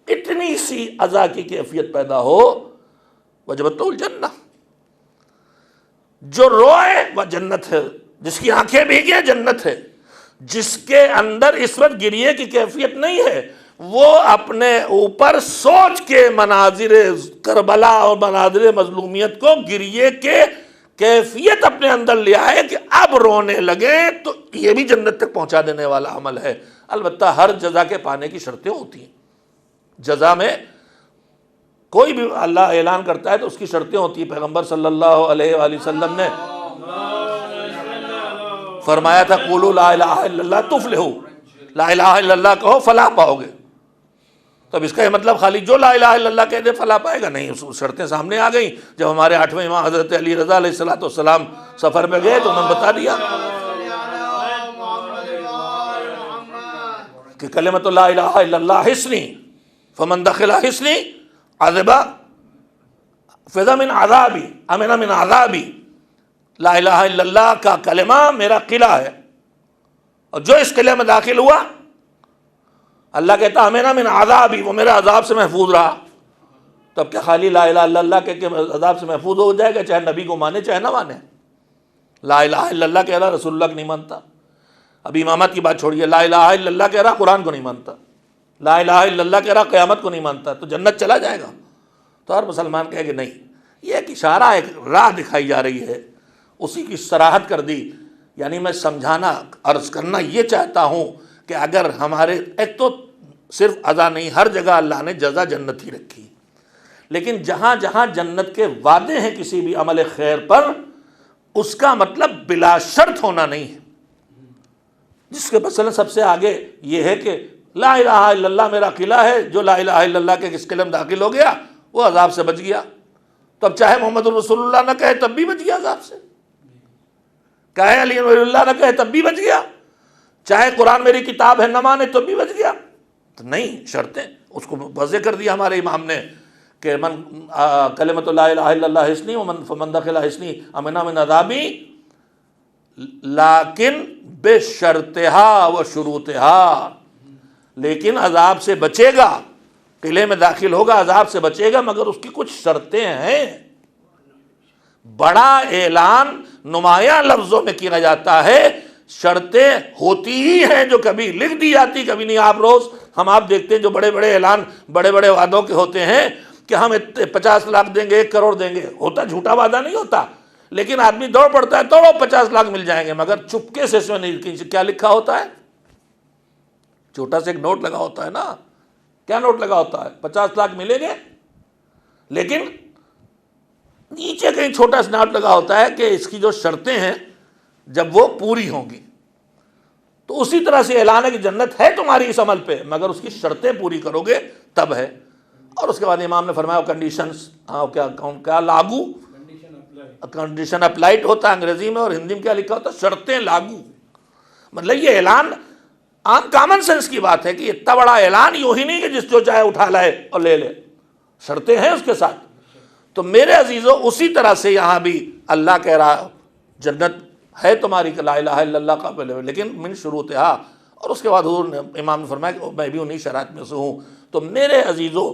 اتنی سی عزا کی کیفیت پیدا ہو، وجبت الجنہ، جو روئے وہ جنت ہے، جس کی آنکھیں بھیگیں جنت ہے، جس کے اندر اس وقت گریے کی کیفیت نہیں ہے، وہ اپنے اوپر سوچ کے مناظر کربلا اور مناظر مظلومیت کو گریے کے کیفیت اپنے اندر لے آئے کہ اب رونے لگے، تو یہ بھی جنت تک پہنچا دینے والا عمل ہے۔ البتہ ہر جزا کے پانے کی شرطیں ہوتی ہیں، جزا میں کوئی بھی اللہ اعلان کرتا ہے تو اس کی شرطیں ہوتی ہیں۔ پیغمبر صلی اللہ علیہ وآلہ وسلم نے فرمایا تھا قولوا لا الہ الا اللہ تفلحوا، لا الہ الا اللہ کہو فلاح پاؤ گے۔ تو اب اس کا یہ مطلب خالی جو لا الہ الا اللہ کہہ دے فلاح پائے گا نہیں، اس شرطیں سامنے آ گئیں۔ جب ہمارے 8ویں امام حضرت علی رضا علیہ السلام سفر میں گئے تو انہوں نے بتا دیا کہ کلمۃ لا الہ الا اللہ حصنی فمن دخل حصنی عذب فضا من عذابی امن من عذابی، لا الہ الا اللہ کا کلمہ میرا قلعہ ہے، اور جو اس قلعے میں داخل ہوا اللہ کہتا امن من عذابی، وہ میرے عذاب سے محفوظ رہا۔ تب کیا خالی لا الہ الا اللہ کہ عذاب سے محفوظ ہو جائے گا، چاہے نبی کو مانے چاہے نہ مانے؟ لا الہ الا اللہ کہہ رہا رسول اللہ کو نہیں مانتا، ابھی امامت کی بات چھوڑیے، لا الہ الا اللہ کہہ رہا قرآن کو نہیں مانتا، لا الہ الا اللہ کہہ رہا قیامت کو نہیں مانتا، تو جنت چلا جائے گا؟ تو ہر مسلمان کہے کہ نہیں، یہ ایک اشارہ، ایک راہ دکھائی جا رہی ہے، اسی کی صراحت کر دی۔ یعنی میں سمجھانا عرض کرنا یہ چاہتا ہوں کہ اگر ہمارے ایک تو صرف اذا نہیں، ہر جگہ اللہ نے جزا جنت ہی رکھی، لیکن جہاں جہاں جنت کے وعدے ہیں کسی بھی عمل خیر پر، اس کا مطلب بلا شرط ہونا نہیں ہے۔ جس کے مثلا سب سے آگے یہ ہے کہ لا الہ الا اللہ میرا قلعہ ہے، جو لا الہ الا اللہ کے اس قلعے میں داخل ہو گیا وہ عذاب سے بچ گیا۔ تو اب چاہے محمد رسول اللہ نہ کہے تب بھی بچ گیا عذاب سے، کہے علی ولی اللہ نہ کہے تب بھی بچ گیا، چاہے قرآن میری کتاب ہے نہ مانے تو بھی بچ گیا؟ تو نہیں، شرطیں اس کو واضح کر دیا ہمارے امام نے کہ من کلمۃ لا الہ الا اللہ حصنی ومن فمن دخل حصنی امن من عذابی لیکن بشرطہا و شروطہا، لیکن عذاب سے بچے گا، قلعے میں داخل ہوگا عذاب سے بچے گا، مگر اس کی کچھ شرطیں ہیں۔ بڑا اعلان نمایاں لفظوں میں کیا جاتا ہے، شرطیں ہوتی ہی ہیں جو کبھی لکھ دی جاتی کبھی نہیں۔ آپ دیکھتے ہیں جو بڑے بڑے اعلان بڑے بڑے وعدوں کے ہوتے ہیں کہ ہم 50 لاکھ دیں گے، 1 کروڑ دیں گے، ہوتا جھوٹا وعدہ نہیں ہوتا، لیکن آدمی دوڑ پڑتا ہے توڑو 50 لاکھ مل جائیں گے، مگر چپکے سے اس میں نہیں کیا لکھا ہوتا ہے، چھوٹا سے ایک نوٹ لگا ہوتا ہے نا، کیا نوٹ لگا ہوتا ہے 50 لاکھ ملیں گے، لیکن نیچے کہیں چھوٹا سا نوٹ لگا ہوتا ہے کہ اس کی جو شرطیں ہیں جب وہ پوری ہوں گی، تو اسی طرح سے اعلان ہے کہ جنت ہے تمہاری اس عمل پہ، مگر اس کی شرطیں پوری کرو گے تب ہے۔ اور اس کے بعد امام نے فرمایا کنڈیشنز، کیا لاگو، کنڈیشن اپلائڈ ہوتا ہے انگریزی میں، اور ہندی میں کیا لکھا ہوتا ہے شرطیں لاگو۔ مطلب یہ اعلان عام کامن سینس کی بات ہے کہ اتنا بڑا اعلان یوں ہی نہیں کہ جس جو چاہے اٹھا لائے اور لے لے، شرطیں ہیں اس کے ساتھ۔ تو میرے عزیزو اسی طرح سے یہاں بھی اللہ کہہ رہا جنت ہے تمہاری لا الہ الا اللہ کا پہلے، لیکن من شروطہا، اور اس کے بعد حضور نے امام نے فرمایا کہ میں بھی انہی شرائط میں سے ہوں۔ تو میرے عزیزو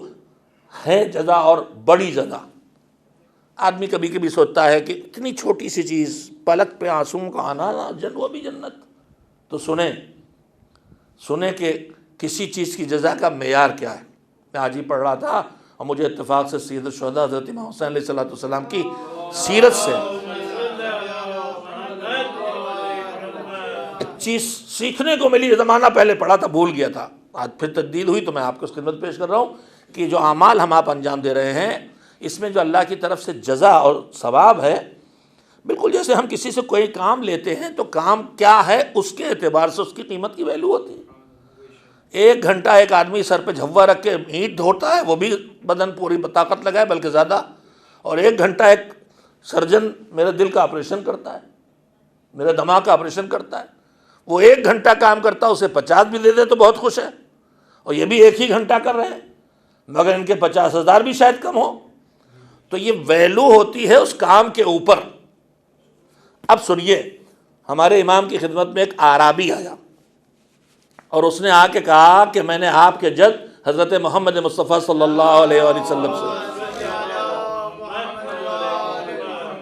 ہے جزا، اور بڑی جزا۔ آدمی کبھی کبھی سوچتا ہے کہ اتنی چھوٹی سی چیز، پلک پہ آنسوں کا آنا، وہ بھی جنت۔ تو سنیں کہ کسی چیز کی جزا کا معیار کیا ہے۔ میں آج ہی پڑھ رہا تھا اور مجھے اتفاق سے سید الشہداء حضرت امام حسین علیہ السلام کی سیرت سے ایک چیز سیکھنے کو ملی۔ زمانہ پہلے پڑھا تھا، بھول گیا تھا، آج پھر تجدید ہوئی تو میں آپ کو اس خدمت پیش کر رہا ہوں کہ جو اعمال ہم آپ انجام دے رہے ہیں اس میں جو اللہ کی طرف سے جزا اور ثواب ہے، بالکل جیسے ہم کسی سے کوئی کام لیتے ہیں تو کام کیا ہے اس کے اعتبار سے اس کی قیمت کی ویلیو ہوتی ہے۔ 1 گھنٹہ ایک آدمی سر پہ جھوا رکھ کے اینٹ دھوتا ہے، وہ بھی بدن پوری طاقت لگائے بلکہ زیادہ، اور 1 گھنٹہ ایک سرجن میرے دل کا آپریشن کرتا ہے، میرے دماغ کا آپریشن کرتا ہے، وہ 1 گھنٹہ کام کرتا ہے، اسے 50 بھی دے دے تو بہت خوش ہے، اور یہ بھی 1 ہی گھنٹہ کر رہے ہیں، مگر ان کے 50,000 بھی شاید کم ہو۔ تو یہ ویلو ہوتی ہے اس کام کے اوپر۔ اب سنیے، ہمارے امام کی خدمت میں ایک اعرابی آیا اور اس نے آ کے کہا کہ میں نے آپ کے جد حضرت محمد مصطفیٰ صلی اللہ علیہ وآلہ وسلم سے،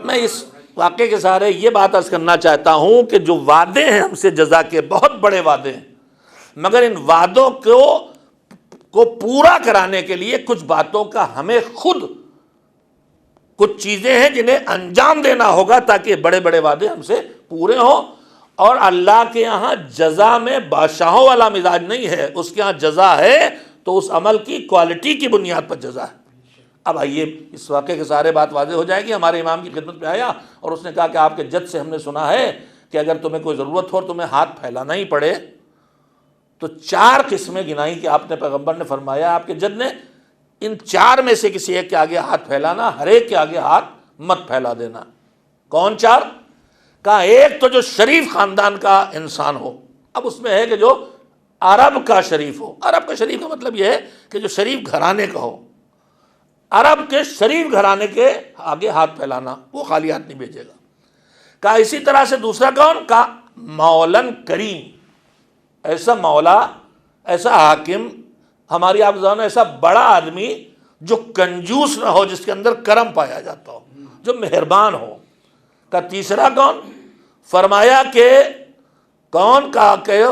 میں اس واقعے کے سارے یہ بات عرض کرنا چاہتا ہوں کہ جو وعدے ہیں ہم سے جزا کے، بہت بڑے وعدے ہیں، مگر ان وعدوں کو پورا کرانے کے لیے کچھ باتوں کا ہمیں خود کچھ چیزیں ہیں جنہیں انجام دینا ہوگا تاکہ بڑے بڑے وعدے ہم سے پورے ہوں۔ اور اللہ کے یہاں جزا میں بادشاہوں والا مزاج نہیں ہے، اس کے یہاں جزا ہے تو اس عمل کی کوالٹی کی بنیاد پر جزا ہے۔ اب آئیے اس واقعے کے سارے بات واضح ہو جائے گی۔ ہمارے امام کی خدمت میں آیا اور اس نے کہا کہ آپ کے جد سے ہم نے سنا ہے کہ اگر تمہیں کوئی ضرورت ہو اور تمہیں ہاتھ پھیلانا ہی پڑے تو 4 قسمیں گنائی کہ آپ نے پیغمبر نے فرمایا آپ کے جد نے، ان 4 میں سے کسی ایک کے آگے ہاتھ پھیلانا، ہر ایک کے آگے ہاتھ مت پھیلا دینا۔ کون 4؟ کہا ایک تو جو شریف خاندان کا انسان ہو۔ اب اس میں ہے کہ جو عرب کا شریف ہو۔ عرب کا شریف کا مطلب یہ ہے کہ جو شریف گھرانے کا ہو، عرب کے شریف گھرانے کے آگے ہاتھ پھیلانا، وہ خالی ہاتھ نہیں بھیجے گا۔ کہا اسی طرح سے دوسرا کون؟ کہا مولاً کریم، ایسا مولا، ایسا حاکم، ہماری آپ زبان میں ایسا بڑا آدمی جو کنجوس نہ ہو، جس کے اندر کرم پایا جاتا ہو، جو مہربان ہو۔ کا تیسرا کون؟ فرمایا کہ کون؟ کہا کہ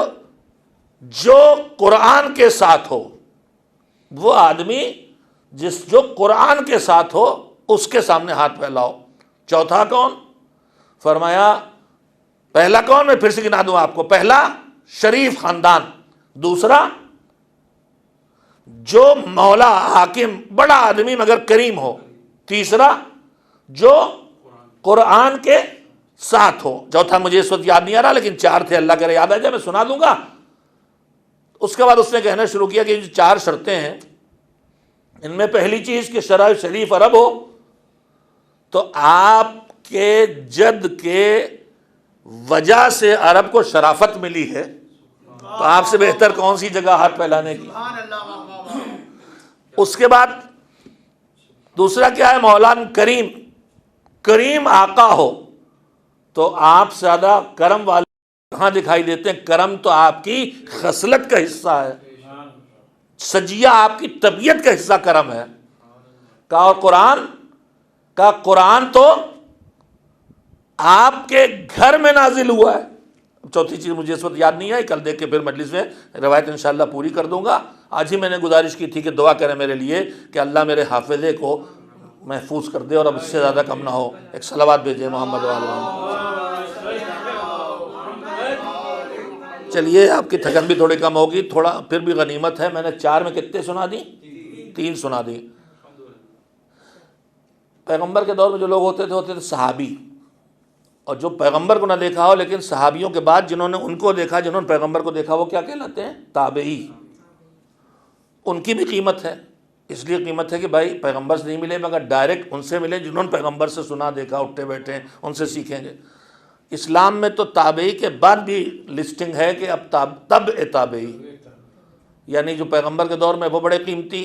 جو قرآن کے ساتھ ہو، وہ آدمی جو قرآن کے ساتھ ہو، اس کے سامنے ہاتھ پھیلاؤ۔ چوتھا کون؟ فرمایا پہلا کون؟ میں پھر سے گنا دوں آپ کو۔ پہلا شریف خاندان، دوسرا جو مولا حاکم بڑا آدمی مگر کریم ہو، تیسرا جو قرآن کے ساتھ ہو۔ چوتھا مجھے اس وقت یاد نہیں آ رہا، لیکن چار تھے، اللہ کرے یاد آ جائے میں سنا دوں گا۔ اس کے بعد اس نے کہنا شروع کیا کہ جو چار شرطیں ہیں، ان میں پہلی چیز کہ شرع شریف عرب ہو، تو آپ کے جد کے وجہ سے عرب کو شرافت ملی ہے، تو آپ سے بہتر کون سی جگہ ہاتھ پھیلانے کی۔ اس کے بعد دوسرا کیا ہے؟ مولانا کریم، کریم آقا ہو، تو آپ سے زیادہ کرم والے کہاں دکھائی دیتے ہیں؟ کرم تو آپ کی خصلت کا حصہ ہے، سجیہ آپ کی طبیعت کا حصہ کرم ہے۔ کہا اور قرآن، کا قرآن تو آپ کے گھر میں نازل ہوا ہے۔ چوتھی چیز مجھے اس وقت یاد نہیں ہے، کل دیکھ کے پھر مجلس میں روایت انشاءاللہ پوری کر دوں گا۔ آج ہی میں نے گزارش کی تھی کہ دعا کریں میرے لیے کہ اللہ میرے حافظے کو محفوظ کر دے اور اب اس سے زیادہ کم نہ ہو۔ ایک صلوات بھیجے محمد وآل محمد۔ چلیے آپ کی تھکن بھی تھوڑی کم ہوگی، تھوڑا پھر بھی غنیمت ہے۔ میں نے چار میں کتنے سنا دی؟ تین سنا دی۔ پیغمبر کے دور میں جو لوگ ہوتے تھے صحابی، اور جو پیغمبر کو نہ دیکھا ہو لیکن صحابیوں کے بعد جنہوں نے ان کو دیکھا، جنہوں نے پیغمبر کو دیکھا، وہ کیا کہلاتے ہیں؟ تابعی۔ ان کی بھی قیمت ہے، اس لیے قیمت ہے کہ بھائی پیغمبر سے نہیں ملے مگر ڈائریکٹ ان سے ملے جنہوں نے پیغمبر سے سنا دیکھا، اٹھے بیٹھے، ان سے سیکھیں گے۔ اسلام میں تو تابعی کے بعد بھی لسٹنگ ہے کہ اب تبع تابعی، یعنی جو پیغمبر کے دور میں وہ بڑے قیمتی،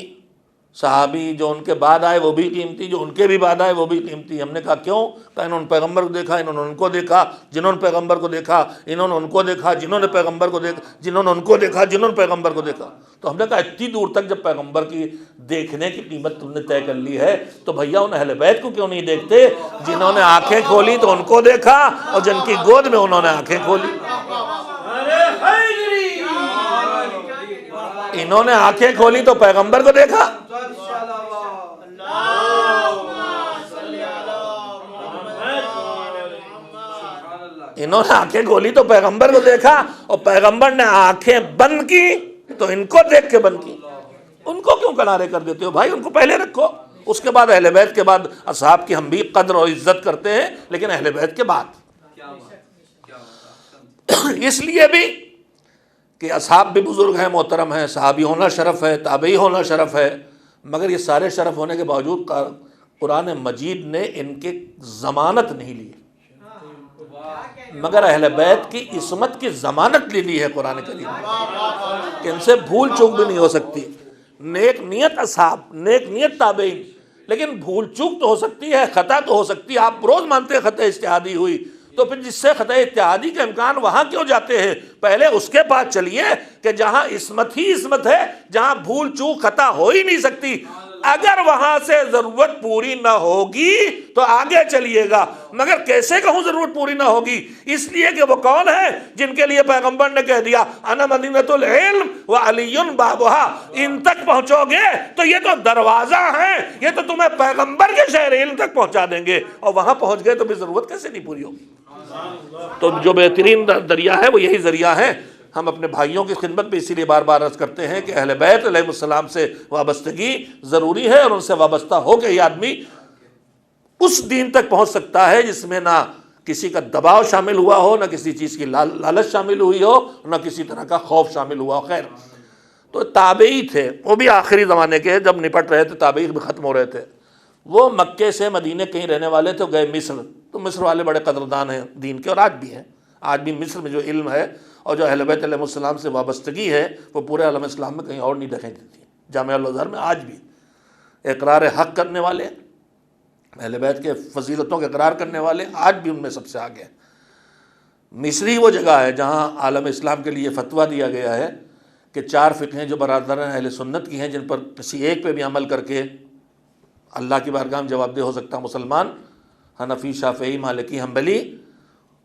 صحابی جو ان کے بعد آئے وہ بھی قیمتی، جو ان کے بھی بعد آئے وہ بھی قیمتی۔ ہم نے کہا کیوں؟ کہ انہوں نے پیغمبر کو دیکھا، انہوں نے ان کو دیکھا، جنہوں نے پیغمبر کو دیکھا انہوں نے ان کو دیکھا، جنہوں نے پیغمبر کو دیکھا جنہوں نے ان کو دیکھا، جنہوں نے پیغمبر کو دیکھا۔ تو ہم نے کہا اتنی دور تک جب پیغمبر کی دیکھنے کی قیمت تم نے طے کر لی ہے تو بھیا ان اہل بیت کو کیوں نہیں دیکھتے جنہوں نے آنکھیں کھولی تو ان کو دیکھا اور جن کی گود میں انہوں نے آنکھیں کھولی۔ انہوں نے آنکھیں کھولی تو پیغمبر کو دیکھا۔ انہوں نے آنکھیں کھولی تو پیغمبر کو دیکھا، اور پیغمبر نے آنکھیں بند کی تو ان کو دیکھ کے بند کی۔ ان کو کیوں کنارے کر دیتے ہو بھائی؟ ان کو پہلے رکھو، اس کے بعد اہل بیت کے بعد اصحاب کی ہم بھی قدر اور عزت کرتے ہیں، لیکن اہل بیت کے بعد۔ اس لیے بھی کہ اصحاب بھی بزرگ ہیں، محترم ہیں، صحابی ہونا شرف ہے، تابعی ہونا شرف ہے، مگر یہ سارے شرف ہونے کے باوجود قرآن مجید نے ان کی ضمانت نہیں لی، مگر اہل بیت کی عصمت کی ضمانت لے لی ہے قرآن کریم کہ ان سے بھول چوک بھی نہیں ہو سکتی۔ نیک نیت اصحاب، نیک نیت تابعین، لیکن بھول چوک تو ہو سکتی ہے، خطا تو ہو سکتی ہے۔ آپ روز مانتے ہیں خطا اجتہادی ہوئی، تو پھر جس سے خطا اجتہادی کا امکان، وہاں کیوں جاتے ہیں؟ پہلے اس کے پاس چلیے کہ جہاں عصمت ہی عصمت ہے، جہاں بھول چوک خطا ہو ہی نہیں سکتی، اگر وہاں سے ضرورت پوری نہ ہوگی تو آگے چلیے گا۔ مگر کیسے کہوں ضرورت پوری نہ ہوگی؟ اس لیے کہ وہ کون ہے جن کے لیے پیغمبر نے کہہ دیا انا مدینۃ العلم وعلی بابھا، ان تک پہنچو گے تو یہ تو دروازہ ہیں، یہ تو تمہیں پیغمبر کے شہر علم تک پہنچا دیں گے، اور وہاں پہنچ گئے تو پھر ضرورت کیسے نہیں پوری ہوگی؟ تو جو بہترین دریا ہے وہ یہی ذریعہ ہے۔ ہم اپنے بھائیوں کی خدمت میں اسی لیے بار بار عرض کرتے ہیں کہ اہل بیت علیہ السلام سے وابستگی ضروری ہے، اور ان سے وابستہ ہو کے ہی آدمی اس دین تک پہنچ سکتا ہے جس میں نہ کسی کا دباؤ شامل ہوا ہو، نہ کسی چیز کی لالچ شامل ہوئی ہو، نہ کسی طرح کا خوف شامل ہوا ہو۔ خیر، تو تابعی تھے، وہ بھی آخری زمانے کے جب نپٹ رہے تھے، تابعی بھی ختم ہو رہے تھے۔ وہ مکے سے مدینے کہیں رہنے والے تھے، گئے مصر، تو مصر والے بڑے قدردان ہیں دین کے، اور آج بھی ہیں۔ آج بھی مصر میں جو علم ہے اور جو اہل بیت علیہ السلام سے وابستگی ہے وہ پورے عالم اسلام میں کہیں اور نہیں دکھائی دیتی. جامعہ الازہر میں آج بھی اقرار حق کرنے والے، اہل بیت کے فضیلتوں کے اقرار کرنے والے آج بھی ان میں سب سے آگے ہیں. مصری وہ جگہ ہے جہاں عالم اسلام کے لیے فتویٰ دیا گیا ہے کہ 4 فقہیں جو برادران اہل سنت کی ہیں، جن پر کسی ایک پہ بھی عمل کر کے اللہ کی بارگاہ میں جواب دہ ہو سکتا مسلمان، حنفی، شافعی، مالکی، حنبلی،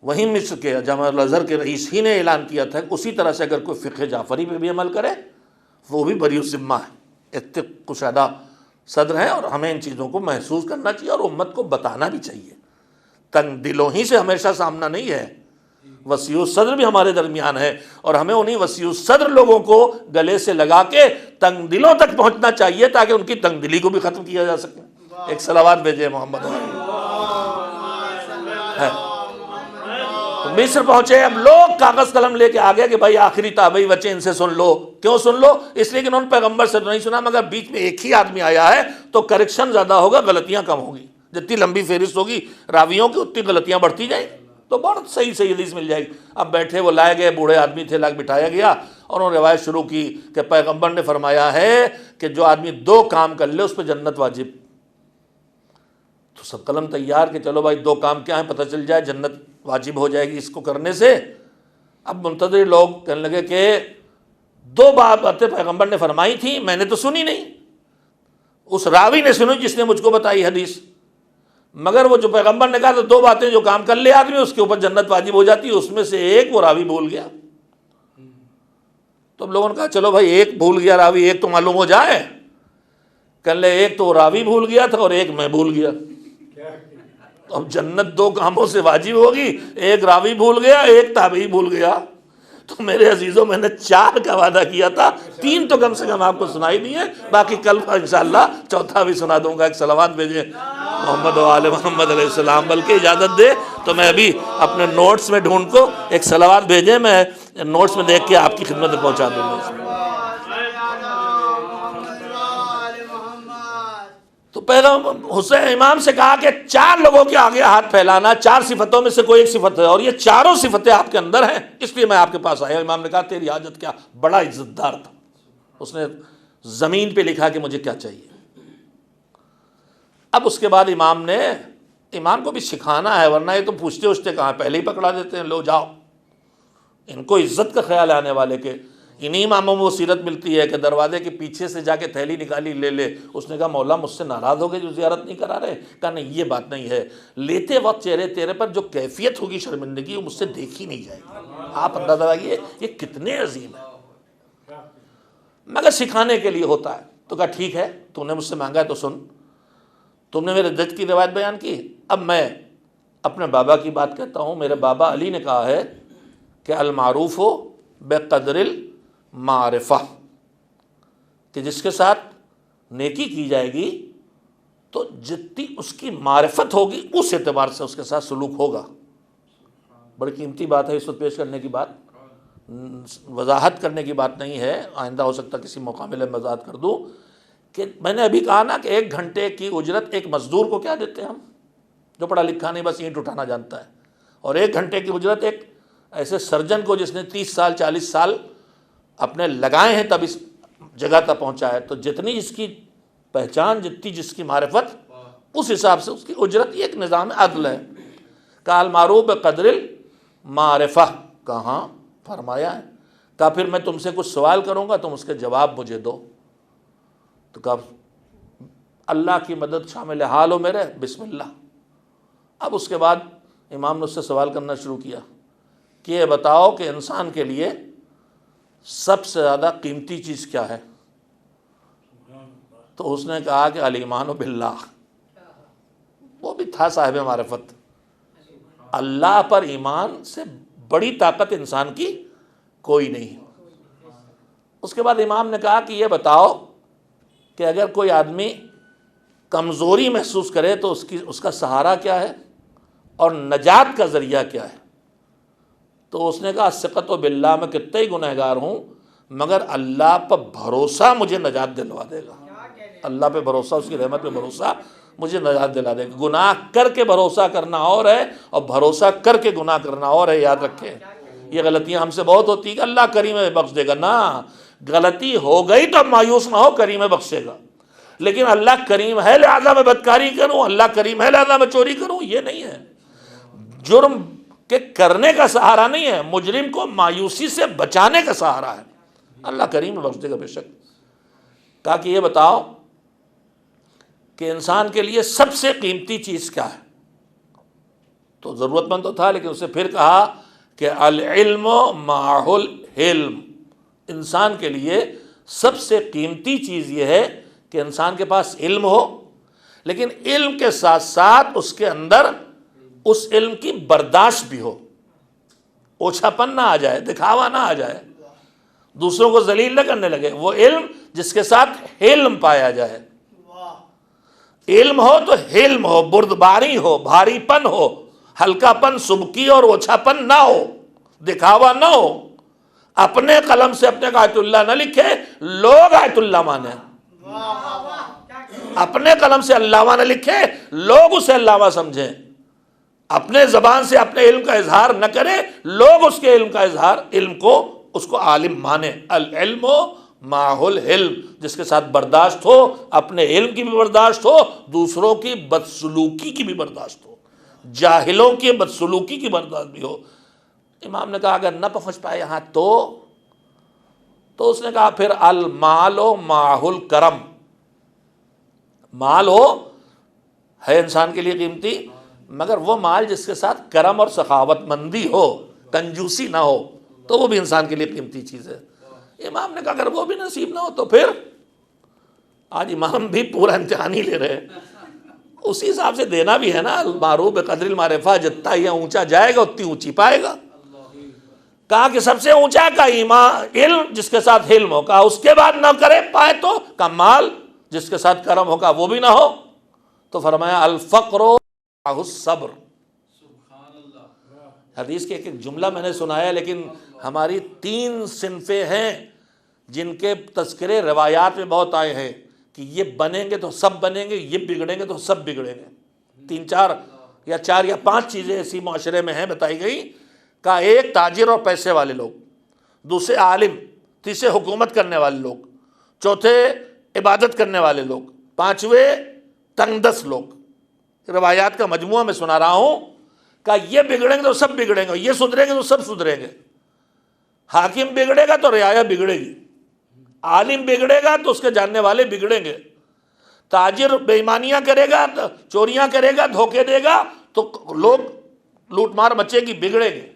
وہیں مصر کے جامعہ الازہر کے رئیس ہی نے اعلان کیا تھا کہ اسی طرح سے اگر کوئی فقہ جعفری پہ بھی عمل کرے وہ بھی بری الذمہ ہے. کشادہ صدر ہیں اور ہمیں ان چیزوں کو محسوس کرنا چاہیے اور امت کو بتانا بھی چاہیے. تنگ دلوں ہی سے ہمیشہ سامنا نہیں ہے، وسیع الصدر بھی ہمارے درمیان ہے، اور ہمیں انہی وسیع الصدر لوگوں کو گلے سے لگا کے تنگ دلوں تک پہنچنا چاہیے تاکہ ان کی تنگ دلی کو بھی ختم کیا جا سکے. ایک صلوات بھیجے محمد. مصر پہنچے، اب لوگ کاغذ قلم لے کے آگے کہ بھائی آخری تابعی بچے ان سے سن لو. کیوں سن لو؟ اس لیے کہ انہوں نے پیغمبر سے تو نہیں سنا، مگر بیچ میں ایک ہی آدمی آیا ہے تو کریکشن زیادہ ہوگا، غلطیاں کم ہوگی. جتنی لمبی فہرست ہوگی راویوں کی اتنی غلطیاں بڑھتی جائیں تو بہت صحیح حدیث مل جائے گی. اب بیٹھے، وہ لائے گئے، بوڑھے آدمی تھے، لا کے بٹھایا گیا اور انہوں نے روایت شروع کی کہ پیغمبر نے فرمایا ہے کہ جو آدمی 2 کام کر لے اس پہ جنت واجب. تو سب قلم تیار کہ چلو بھائی 2 کام کیا ہیں، پتہ چل جائے، جنت واجب ہو جائے گی اس کو کرنے سے. اب منتظر لوگ کہنے لگے کہ 2 باتیں پیغمبر نے فرمائی تھیں، میں نے تو سنی نہیں، اس راوی نے سنی جس نے مجھ کو بتائی حدیث، مگر وہ جو پیغمبر نے کہا تو 2 باتیں جو کام کر لے آدمی اس کے اوپر جنت واجب ہو جاتی ہے، اس میں سے ایک وہ راوی بھول گیا. تو اب لوگوں نے کہا چلو بھائی ایک بھول گیا راوی، ایک تو معلوم ہو جائے. کہنے لے ایک تو راوی بھول گیا تھا اور ایک میں بھول گیا. تو اب جنت 2 کاموں سے واجب ہوگی، ایک راوی بھول گیا، ایک تابعی بھول گیا. تو میرے عزیزوں میں نے 4 کا وعدہ کیا تھا، 3 تو کم سے کم آپ کو سنائی دی ہے، باقی کل انشاءاللہ 4تھا بھی سنا دوں گا. ایک صلوات بھیجیں محمد و آل محمد علیہ السلام. بلکہ اجازت دے تو میں ابھی اپنے نوٹس میں ڈھونڈ کو ایک صلوات بھیجیں، میں نوٹس میں دیکھ کے آپ کی خدمت میں پہنچا دوں گا. تو پیغمبر حسین امام سے کہا کہ 4 لوگوں کے آگے ہاتھ پھیلانا، 4 صفتوں میں سے کوئی ایک صفت ہے اور یہ 4 صفتیں آپ کے اندر ہیں، اس لیے میں آپ کے پاس آیا. امام نے کہا تیری حاجت کیا؟ بڑا عزت دار تھا، اس نے زمین پہ لکھا کہ مجھے کیا چاہیے. اب اس کے بعد امام کو بھی سکھانا ہے، ورنہ یہ تو پوچھتے کہاں، پہلے ہی پکڑا دیتے ہیں، لو جاؤ. ان کو عزت کا خیال ہے آنے والے کے. انہی اماموں میں وہ سیرت ملتی ہے کہ دروازے کے پیچھے سے جا کے تھیلی نکالی، لے لے. اس نے کہا مولا مجھ سے ناراض ہو گئے جو زیارت نہیں کرا رہے؟ کہا نہیں یہ بات نہیں ہے، لیتے وقت چہرے تیرے پر جو کیفیت ہوگی شرمندگی وہ مجھ سے دیکھی نہیں جائے گی. آپ اندازہ لگائیے یہ کتنے عظیم ہے، مگر سکھانے کے لیے ہوتا ہے. تو کہا ٹھیک ہے، تو نے مجھ سے مانگا ہے تو سن. تم نے میرے جد کی روایت بیان کی، اب میں اپنے بابا کی بات کہتا ہوں. میرے بابا علی نے کہا ہے کہ المعروف ہو بقدر المعرفہ، کہ جس کے ساتھ نیکی کی جائے گی تو جتنی اس کی معرفت ہوگی اس اعتبار سے اس کے ساتھ سلوک ہوگا. بڑی قیمتی بات ہے اس وقت پیش کرنے کی بات، وضاحت کرنے کی بات نہیں ہے، آئندہ ہو سکتا کسی موقع میں وضاحت کر دوں. کہ میں نے ابھی کہا نا کہ 1 گھنٹے کی اجرت ایک مزدور کو کیا دیتے ہیں ہم، جو پڑھا لکھا نہیں بس اینٹ اٹھانا جانتا ہے، اور 1 گھنٹے کی اجرت ایک ایسے سرجن کو جس نے 30 سال 40 سال اپنے لگائے ہیں تب اس جگہ تک پہنچا ہے. تو جتنی جس کی پہچان، جتنی جس کی معرفت، اس حساب سے اس کی اجرت. یہ ایک نظام عدل ہے. کہا المعروف بقدر المعرفہ، کہاں فرمایا ہے. کہا پھر میں تم سے کچھ سوال کروں گا، تم اس کے جواب مجھے دو. تو کہا اللہ کی مدد شامل حال ہو میرے، بسم اللہ. اب اس کے بعد امام نے اس سے سوال کرنا شروع کیا کہ یہ بتاؤ کہ انسان کے لیے سب سے زیادہ قیمتی چیز کیا ہے؟ تو اس نے کہا کہ الایمان باللہ. وہ بھی تھا صاحب معرفت. اللہ پر ایمان سے بڑی طاقت انسان کی کوئی نہیں. اس کے بعد امام نے کہا کہ یہ بتاؤ کہ اگر کوئی آدمی کمزوری محسوس کرے تو اس کا سہارا کیا ہے اور نجات کا ذریعہ کیا ہے؟ تو اس نے کہا ثقت باللہ، میں کتنے ہی گنہگار ہوں مگر اللہ پر بھروسہ مجھے نجات دلوا دے گا. اللہ پہ بھروسہ، اس کی رحمت پہ بھروسہ مجھے نجات دلا دے گا. گناہ کر کے بھروسہ کرنا اور ہے اور بھروسہ کر کے گناہ کرنا اور ہے، یاد رکھیں. یہ غلطیاں ہم سے بہت ہوتی ہیں کہ اللہ کریم ہے بخش دے گا. نا، غلطی ہو گئی تو مایوس نہ ہو، کریم ہے بخشے گا. لیکن اللہ کریم ہے لہذا میں بدکاری کروں، اللہ کریم ہے لہذا میں چوری کروں، یہ نہیں ہے. جرم کے کرنے کا سہارا نہیں ہے، مجرم کو مایوسی سے بچانے کا سہارا ہے. اللہ کریم بخش دے گا بے شک. کہا کہ یہ بتاؤ کہ انسان کے لیے سب سے قیمتی چیز کیا ہے؟ تو ضرورت مند تو تھا، لیکن اسے پھر کہا کہ العلم معہ الحلم. انسان کے لیے سب سے قیمتی چیز یہ ہے کہ انسان کے پاس علم ہو، لیکن علم کے ساتھ ساتھ اس کے اندر اس علم کی برداشت بھی ہو. اوچھاپن نہ آ جائے، دکھاوا نہ آ جائے، دوسروں کو ذلیل نہ کرنے لگے. وہ علم جس کے ساتھ حلم پایا جائے. علم ہو تو حلم ہو، بردباری ہو، بھاری پن ہو، ہلکا پن، سبکی اور اوچھا پن نہ ہو، دکھاوا نہ ہو. اپنے قلم سے اپنے کا آیت اللہ نہ لکھے، لوگ آیت اللہ مانے. اپنے قلم سے علامہ نہ لکھے، لوگ اسے علامہ سمجھیں. اپنے زبان سے اپنے علم کا اظہار نہ کرے، لوگ اس کے علم کا اظہار، علم کو، اس کو عالم مانے. العلم معہ الحلم، جس کے ساتھ برداشت ہو، اپنے علم کی بھی برداشت ہو، دوسروں کی بدسلوکی کی بھی برداشت ہو، جاہلوں کی بدسلوکی کی برداشت بھی ہو. امام نے کہا اگر نہ پہنچ پائے یہاں تو اس نے کہا پھر المال معہ الکرم. مال ہے انسان کے لیے قیمتی، مگر وہ مال جس کے ساتھ کرم اور سخاوت مندی ہو، کنجوسی نہ ہو، تو وہ بھی انسان کے لیے قیمتی چیز ہے. امام نے کہا اگر وہ بھی نصیب نہ ہو تو پھر، آج امام بھی پورا امتحان ہی لے رہے ہیں، اسی حساب سے دینا بھی ہے نا. المعروف بقدر المعرفہ، جتنا یہ اونچا جائے گا اتنی اونچی پائے گا. کہا کہ سب سے اونچا کا ایمان علم جس کے ساتھ علم ہو، کہا اس کے بعد نہ کرے پائے تو کا مال جس کے ساتھ کرم ہوگا وہ بھی نہ ہو. تو فرمایا الفقر معہ الصبر. حدیث کے ایک جملہ میں نے سنایا، لیکن ہماری 3 صنفیں ہیں جن کے تذکرے روایات میں بہت آئے ہیں کہ یہ بنیں گے تو سب بنیں گے، یہ بگڑیں گے تو سب بگڑیں گے. 3 یا 4 یا 5 چیزیں ایسی معاشرے میں ہیں بتائی گئی. کا ایک تاجر اور پیسے والے لوگ، دوسرے عالم، تیسرے حکومت کرنے والے لوگ، چوتھے عبادت کرنے والے لوگ، 5ویں تنگ دست لوگ. روایات کا مجموعہ میں سنا رہا ہوں. کہ یہ بگڑیں گے تو سب بگڑیں گے، یہ سدھریں گے تو سب سدھریں گے. حاکم بگڑے گا تو رعایا بگڑے گی، عالم بگڑے گا تو اس کے جاننے والے بگڑیں گے، تاجر بے ایمانیاں کرے گا، چوریاں کرے گا، دھوکے دے گا تو لوگ لوٹ مار مچے گی، بگڑے گے.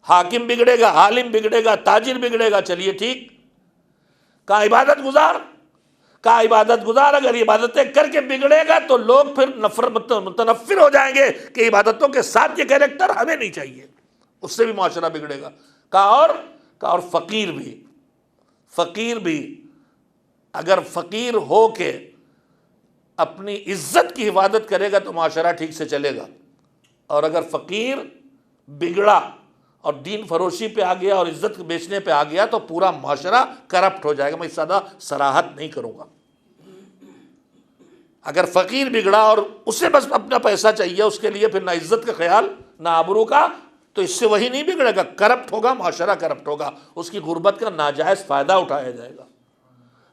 حاکم بگڑے گا، عالم بگڑے گا، تاجر بگڑے گا. چلیے ٹھیک. کہا عبادت گزار، کہا عبادت گزار اگر عبادتیں کر کے بگڑے گا تو لوگ پھر متنفر ہو جائیں گے کہ عبادتوں کے ساتھ یہ کیریکٹر ہمیں نہیں چاہیے، اس سے بھی معاشرہ بگڑے گا. کہا اور فقیر بھی اگر فقیر ہو کے اپنی عزت کی حفاظت کرے گا تو معاشرہ ٹھیک سے چلے گا. اور اگر فقیر بگڑا اور دین فروشی پہ آ گیا اور عزت بیچنے پہ آ گیا تو پورا معاشرہ کرپٹ ہو جائے گا. میں اس زیادہ صراحت نہیں کروں گا. اگر فقیر بگڑا اور اسے بس اپنا پیسہ چاہیے، اس کے لیے پھر نہ عزت کا خیال نہ آبرو کا، تو اس سے وہی نہیں بگڑے گا، کرپٹ ہوگا، معاشرہ کرپٹ ہوگا. اس کی غربت کا ناجائز فائدہ اٹھایا جائے گا.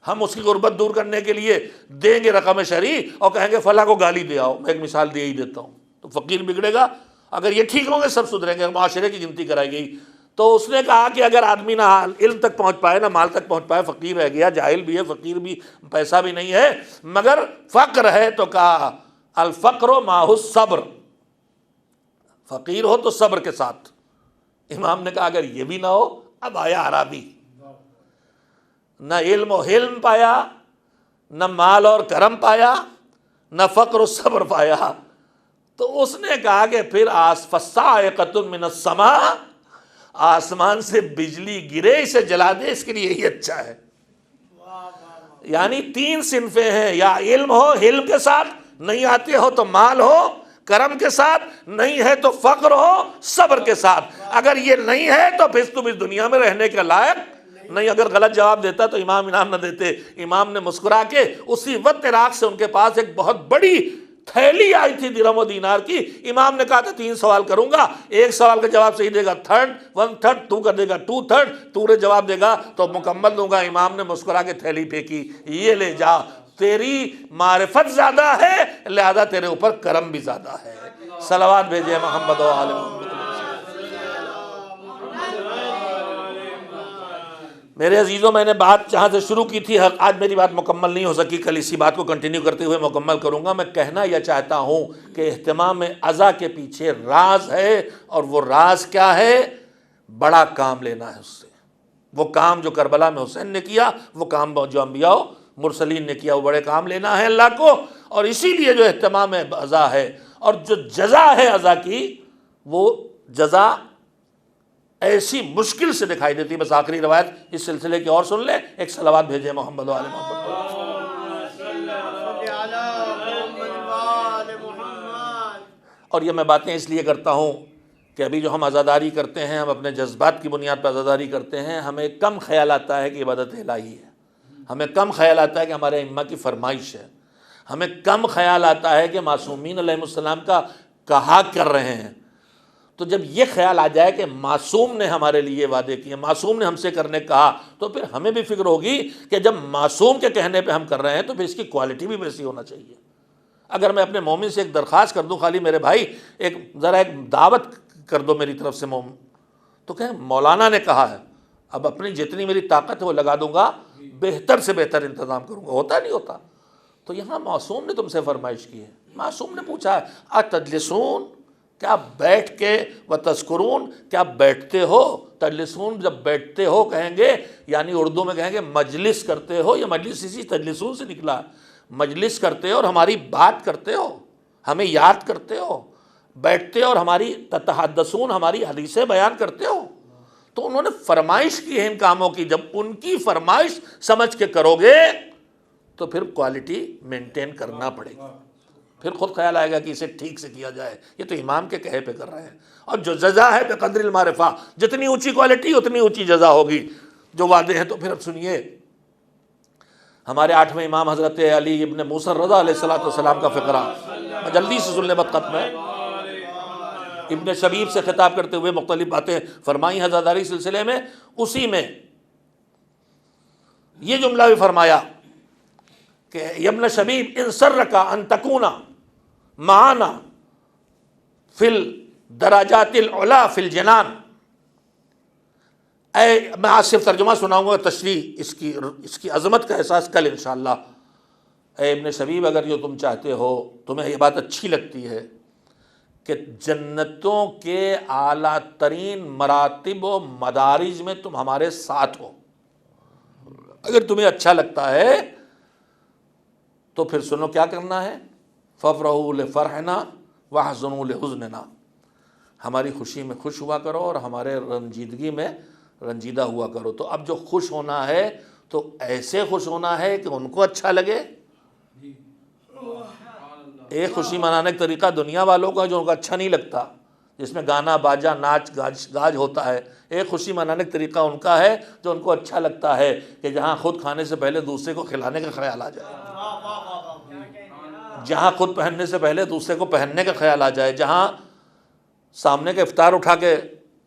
ہم اس کی غربت دور کرنے کے لیے دیں گے رقم شرعی اور کہیں گے فلاں کو گالی دے آؤ. میں ایک مثال دے ہی دیتا ہوں. تو فقیر بگڑے گا. اگر یہ ٹھیک ہوں گے سب سدھریں گے، معاشرے کی گنتی کرائی گئی. تو اس نے کہا کہ اگر آدمی نہ علم تک پہنچ پائے، نہ مال تک پہنچ پائے، فقیر رہ گیا، جاہل بھی ہے، فقیر بھی، پیسہ بھی نہیں ہے، مگر فقر ہے، تو کہا الفقر معہ الصبر. فقیر ہو تو صبر کے ساتھ. امام نے کہا اگر یہ بھی نہ ہو، اب آیا عربی. نہ علم و حلم پایا، نہ مال اور کرم پایا، نہ فقر و صبر پایا. تو اس نے کہا کہ پھر فصاعقۃ من السماء، آسمان سے بجلی گرے اسے جلا دے، اس کے لیے یہی اچھا ہے. یعنی 3 صنفیں ہیں، یا علم ہو، علم کے ساتھ نہیں آتے ہو تو مال ہو، کرم کے ساتھ نہیں ہے تو فقر ہو، صبر کے ساتھ. اگر یہ نہیں ہے تو پھر تم اس دنیا میں رہنے کے لائق نہیں. اگر غلط جواب دیتا تو امام انعام نہ دیتے. امام نے مسکرا کے اسی وقت عراق سے ان کے پاس ایک بہت بڑی تھیلی آئی تھی درہم و دینار کی، امام نے کہا تھا 3 سوال کروں گا، ایک سوال کا جواب صحیح دے گا 1/3، تو کر دے گا 2/3، تو نے جواب دے گا تو مکمل دوں گا۔ امام نے مسکرا کے تھیلی پھینکی، یہ لے جا، تیری معرفت زیادہ ہے لہذا تیرے اوپر کرم بھی زیادہ ہے۔ صلوات بھیجے محمد و آل محمد۔ میرے عزیزوں، میں نے بات جہاں سے شروع کی تھی، آج میری بات مکمل نہیں ہو سکی، کل اسی بات کو کنٹینیو کرتے ہوئے مکمل کروں گا۔ میں کہنا یہ چاہتا ہوں کہ اہتمام عزا کے پیچھے راز ہے، اور وہ راز کیا ہے؟ بڑا کام لینا ہے اس سے۔ وہ کام جو کربلا میں حسین نے کیا، وہ کام جو انبیاء و مرسلین نے کیا، وہ بڑے کام لینا ہے اللہ کو، اور اسی لیے جو اہتمام عزا ہے اور جو جزا ہے عزا کی، وہ جزا ایسی مشکل سے دکھائی دیتی ہے۔ بس آخری روایت اس سلسلے کی اور سن لیں، ایک صلوات بھیجیں محمد و آل محمد۔ اور یہ میں باتیں اس لیے کرتا ہوں کہ ابھی جو ہم عزاداری کرتے ہیں، ہم اپنے جذبات کی بنیاد پر عزاداری کرتے ہیں، ہمیں کم خیال آتا ہے کہ عبادت الہی ہے، ہمیں کم خیال آتا ہے کہ ہمارے ائمہ کی فرمائش ہے، ہمیں کم خیال آتا ہے کہ معصومین علیہ السلام کا کہا کر رہے ہیں۔ تو جب یہ خیال آ جائے کہ معصوم نے ہمارے لیے وعدے کیے، معصوم نے ہم سے کرنے کہا، تو پھر ہمیں بھی فکر ہوگی کہ جب معصوم کے کہنے پہ ہم کر رہے ہیں تو پھر اس کی کوالٹی بھی ویسی ہونا چاہیے۔ اگر میں اپنے مومن سے ایک درخواست کر دوں، خالی میرے بھائی ذرا ایک دعوت کر دو میری طرف سے مومن، تو کہیں مولانا نے کہا ہے، اب اپنی جتنی میری طاقت ہے وہ لگا دوں گا، بہتر سے بہتر انتظام کروں گا۔ ہوتا نہیں ہوتا؟ تو یہاں معصوم نے تم سے فرمائش کی ہے، معصوم نے پوچھا ہے اتجلسون، کیا بیٹھ کے، وتذکرون، کیا بیٹھتے ہو؟ تجلسون جب بیٹھتے ہو کہیں گے، یعنی اردو میں کہیں گے مجلس کرتے ہو، یہ مجلس اسی تجلسون سے نکلا ہے، مجلس کرتے ہو اور ہماری بات کرتے ہو، ہمیں یاد کرتے ہو، بیٹھتے ہو اور ہماری تتحدثون، ہماری حدیثیں بیان کرتے ہو۔ تو انہوں نے فرمائش کی ہے ان کاموں کی، جب ان کی فرمائش سمجھ کے کرو گے تو پھر کوالٹی مینٹین کرنا پڑے گی، پھر خود خیال آئے گا کہ اسے ٹھیک سے کیا جائے۔ یہ تو امام کے کہے پہ کر رہے ہیں، اور جو جزا ہے بقدر المعرفہ، جتنی اونچی کوالٹی اتنی اونچی جزا ہوگی۔ جو وعدے ہیں تو پھر اب سنیے، ہمارے 8ویں امام حضرت علی ابن موسیٰ رضا علیہ السلام کا فقرہ، جلدی سے سن لیں، بد ختم ہے۔ ابن شبیب سے خطاب کرتے ہوئے مختلف باتیں فرمائی عزاداری سلسلے میں، اسی میں یہ جملہ بھی فرمایا کہ ابن شبیب ان سرک ان تکون معنا فی الدرجات العلا فی الجنان، اے، میں آج صرف ترجمہ سناؤں گا، تشریح اس کی عظمت کا احساس کل انشاءاللہ۔ اے ابن شبیب، اگر جو تم چاہتے ہو، تمہیں یہ بات اچھی لگتی ہے کہ جنتوں کے اعلیٰ ترین مراتب و مدارج میں تم ہمارے ساتھ ہو، اگر تمہیں اچھا لگتا ہے تو پھر سنو کیا کرنا ہے، فَافْرَحُوا لِفَرْحِنَا وَاحْزُنُوا لِحُزْنِنَا، ہماری خوشی میں خوش ہوا کرو اور ہمارے رنجیدگی میں رنجیدہ ہوا کرو۔ تو اب جو خوش ہونا ہے تو ایسے خوش ہونا ہے کہ ان کو اچھا لگے۔ ایک خوشی منانے کا طریقہ دنیا والوں کا جو ان کو اچھا نہیں لگتا، جس میں گانا باجا ناچ گاج ہوتا ہے، ایک خوشی منانے کا طریقہ ان کا ہے جو ان کو اچھا لگتا ہے کہ جہاں خود کھانے سے پہلے دوسرے کو کھلانے کا خیال آ جائے، جہاں خود پہننے سے پہلے دوسرے کو پہننے کا خیال آ جائے، جہاں سامنے کا افطار اٹھا کے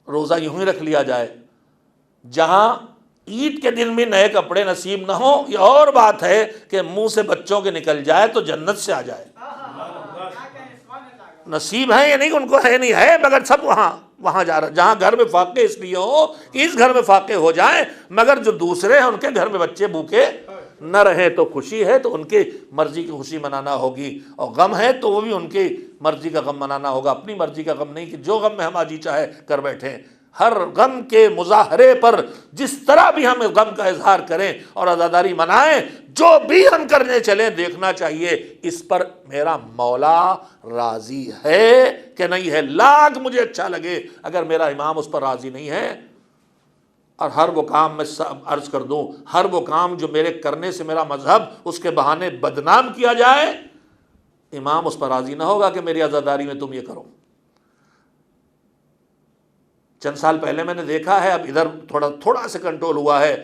روزہ یوں ہی رکھ لیا جائے، جہاں عید کے دن بھی نئے کپڑے نصیب نہ ہوں، یہ اور بات ہے کہ منہ سے بچوں کے نکل جائے تو جنت سے آ جائے۔ نصیب ہے، یہ نہیں کہ ان کو ہے نہیں ہے، مگر سب وہاں جا رہا، جہاں گھر میں فاقے اس لیے ہو کہ اس گھر میں فاقے ہو جائیں، مگر جو دوسرے ہیں ان کے گھر میں بچے بھوکے نہ رہیں۔ تو خوشی ہے تو ان کی مرضی کی خوشی منانا ہوگی، اور غم ہے تو وہ بھی ان کی مرضی کا غم منانا ہوگا، اپنی مرضی کا غم نہیں کہ جو غم میں ہم جی چاہے کر بیٹھیں۔ ہر غم کے مظاہرے پر جس طرح بھی ہم غم کا اظہار کریں اور عزاداری منائیں، جو بھی ہم کرنے چلیں، دیکھنا چاہیے اس پر میرا مولا راضی ہے کہ نہیں ہے۔ لاکھ مجھے اچھا لگے، اگر میرا امام اس پر راضی نہیں ہے، اور ہر وہ کام میں عرض کر دوں، ہر وہ کام جو میرے کرنے سے میرا مذہب اس کے بہانے بدنام کیا جائے، امام اس پر راضی نہ ہوگا کہ میری عزاداری میں تم یہ کرو۔ چند سال پہلے میں نے دیکھا ہے، اب ادھر تھوڑا سے کنٹرول ہوا ہے،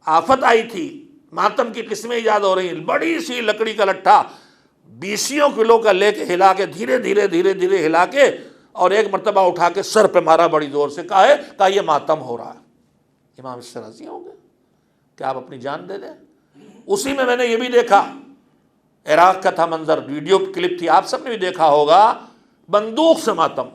آفت آئی تھی، ماتم کی قسمیں ایجاد ہو رہی ہیں، بڑی سی لکڑی کا لٹھا 20 کلو کا لے کے ہلا کے دھیرے دھیرے دھیرے دھیرے ہلا کے اور ایک مرتبہ اٹھا کے سر پہ مارا بڑی زور سے، کہا یہ ماتم ہو رہا ہے۔ امام اس سے راضی ہوں گے کہ آپ اپنی جان دے دیں؟ اسی میں نے یہ بھی دیکھا، عراق کا تھا منظر، ویڈیو کلپ تھی، آپ سب نے بھی دیکھا ہوگا، بندوق سے ماتم،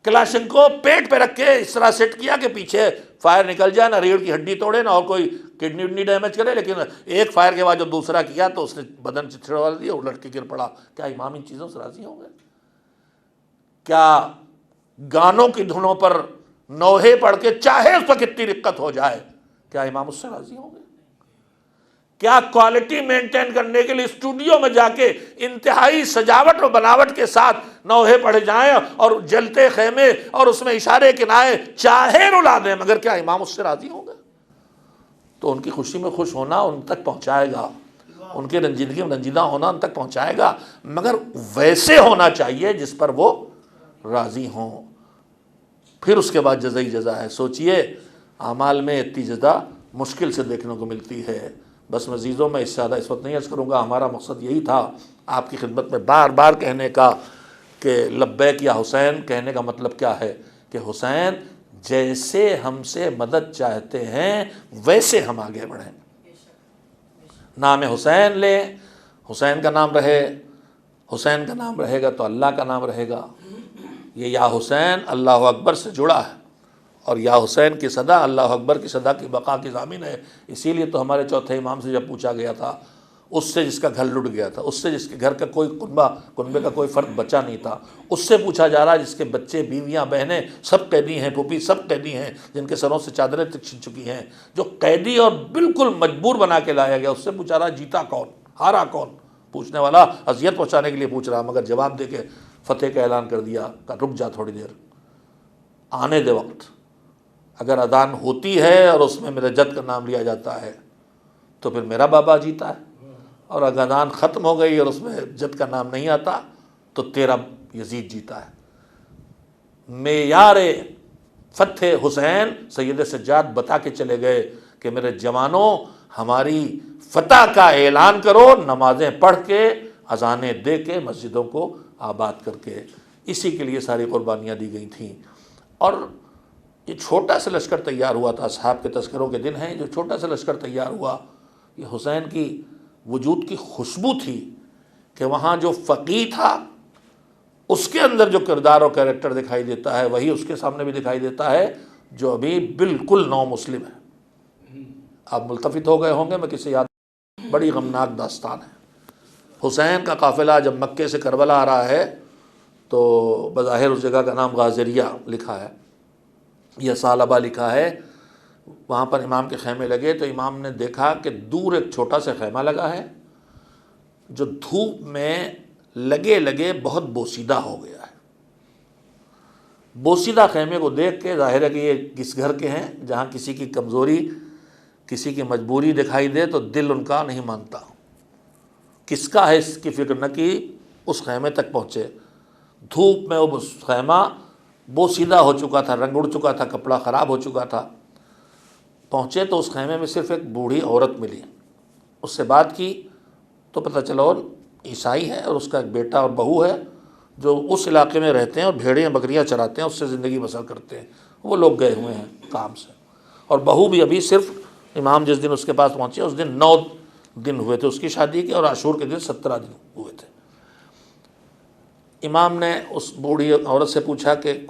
کلاشن کو پیٹ پہ رکھ کے اس طرح سیٹ کیا کہ پیچھے فائر نکل جائے، نہ ریڑھ کی ہڈی توڑے نہ اور کوئی کڈنی وڈنی ڈیمیج کرے، لیکن ایک فائر کے بعد جو دوسرا کیا تو اس نے بدن سے چھڑوا دیا اور لڑکے گر پڑا۔ کیا امام ان چیزوں سے راضی ہوں گے؟ کیا گانوں کی دھنوں پر نوحے پڑھ کے چاہے اس پر کتنی دقت ہو جائے، کیا امام اس سے راضی ہوں گے؟ کیا کوالٹی مینٹین کرنے کے لیے اسٹوڈیو میں جا کے انتہائی سجاوٹ و بناوٹ کے ساتھ نوحے پڑھے جائیں اور جلتے خیمے اور اس میں اشارے کنائے چاہے رلا دیں، مگر کیا امام اس سے راضی ہوں گے؟ تو ان کی خوشی میں خوش ہونا ان تک پہنچائے گا، ان کے رنجیدگی میں رنجیدہ ہونا ان تک پہنچائے گا، مگر ویسے ہونا چاہیے جس پر وہ راضی ہوں۔ پھر اس کے بعد جزائی جزا ہے۔ سوچئے اعمال میں اتنی جزا مشکل سے دیکھنے کو ملتی ہے۔ بس مزیدوں میں اس سے زیادہ اس وقت نہیں عرض کروں گا، ہمارا مقصد یہی تھا آپ کی خدمت میں بار بار کہنے کا کہ لبیک یا حسین کہنے کا مطلب کیا ہے کہ حسین جیسے ہم سے مدد چاہتے ہیں ویسے ہم آگے بڑھیں، نام حسین لیں، حسین کا نام رہے، حسین کا نام رہے گا تو اللہ کا نام رہے گا۔ یہ یا حسین اللہ اکبر سے جڑا ہے، اور یا حسین کی صدا اللہ اکبر کی صدا کی بقا کی ضامن ہے۔ اسی لیے تو ہمارے چوتھے امام سے جب پوچھا گیا تھا، اس سے جس کا گھر لٹ گیا تھا، اس سے جس کے گھر کا کوئی کنبے کا کوئی فرد بچا نہیں تھا، اس سے پوچھا جا رہا ہے جس کے بچے بیویاں بہنیں سب قیدی ہیں، پھوپھی سب قیدی ہیں، جن کے سروں سے چادریں تک چھن چکی ہیں، جو قیدی اور بالکل مجبور بنا کے لایا گیا، اس سے پوچھا رہا جیتا کون، ہارا کون؟ پوچھنے والا اذیت پہنچانے کے لیے پوچھ رہا، مگر جواب دے کے فتح کا اعلان کر دیا کہ رک جا تھوڑی دیر، آنے دے وقت۔ اگر اذان ہوتی ہے اور اس میں میرے جد کا نام لیا جاتا ہے تو پھر میرا بابا جیتا ہے، اور اگر اذان ختم ہو گئی اور اس میں جد کا نام نہیں آتا تو تیرا یزید جیتا ہے۔ معیار فتح حسین سید سجاد بتا کے چلے گئے کہ میرے جوانوں ہماری فتح کا اعلان کرو، نمازیں پڑھ کے، اذانیں دے کے، مسجدوں کو آباد کر کے۔ اسی کے لیے ساری قربانیاں دی گئی تھیں۔ اور یہ چھوٹا سا لشکر تیار ہوا تھا، اصحاب کے تذکروں کے دن ہیں، جو چھوٹا سا لشکر تیار ہوا، یہ حسین کی وجود کی خوشبو تھی کہ وہاں جو فقیہ تھا اس کے اندر جو کردار اور کریکٹر دکھائی دیتا ہے وہی اس کے سامنے بھی دکھائی دیتا ہے جو ابھی بالکل نو مسلم ہے۔ آپ ملتفت ہو گئے ہوں گے، میں کسی یاد، بڑی غمناک داستان ہے۔ حسین کا قافلہ جب مکے سے کربلا آ رہا ہے تو بظاہر اس جگہ کا نام غازریہ لکھا ہے یا ثعلبہ لکھا ہے، وہاں پر امام کے خیمے لگے تو امام نے دیکھا کہ دور ایک چھوٹا سا خیمہ لگا ہے جو دھوپ میں لگے لگے بہت بوسیدہ ہو گیا ہے۔ بوسیدہ خیمے کو دیکھ کے ظاہر ہے کہ یہ کس گھر کے ہیں، جہاں کسی کی کمزوری، کسی کی مجبوری دکھائی دے تو دل ان کا نہیں مانتا، کس کا ہے اس کی فکر نہ کی، اس خیمے تک پہنچے۔ دھوپ میں وہ خیمہ بوسیدہ ہو چکا تھا، رنگ اڑ چکا تھا، کپڑا خراب ہو چکا تھا۔ پہنچے تو اس خیمے میں صرف ایک بوڑھی عورت ملی، اس سے بات کی تو پتہ چلا وہ عیسائی ہے اور اس کا ایک بیٹا اور بہو ہے جو اس علاقے میں رہتے ہیں اور بھیڑیاں بکریاں چراتے ہیں، اس سے زندگی بسر کرتے ہیں، وہ لوگ گئے ہوئے ہیں کام سے، اور بہو بھی ابھی صرف امام جس دن اس کے پاس پہنچے اس دن 9 دن ہوئے تھے اس کی شادی کے، اور عاشور کے دن 17 دن ہوئے تھے۔ امام نے اس بوڑھی عورت سے پوچھا کہ تجھے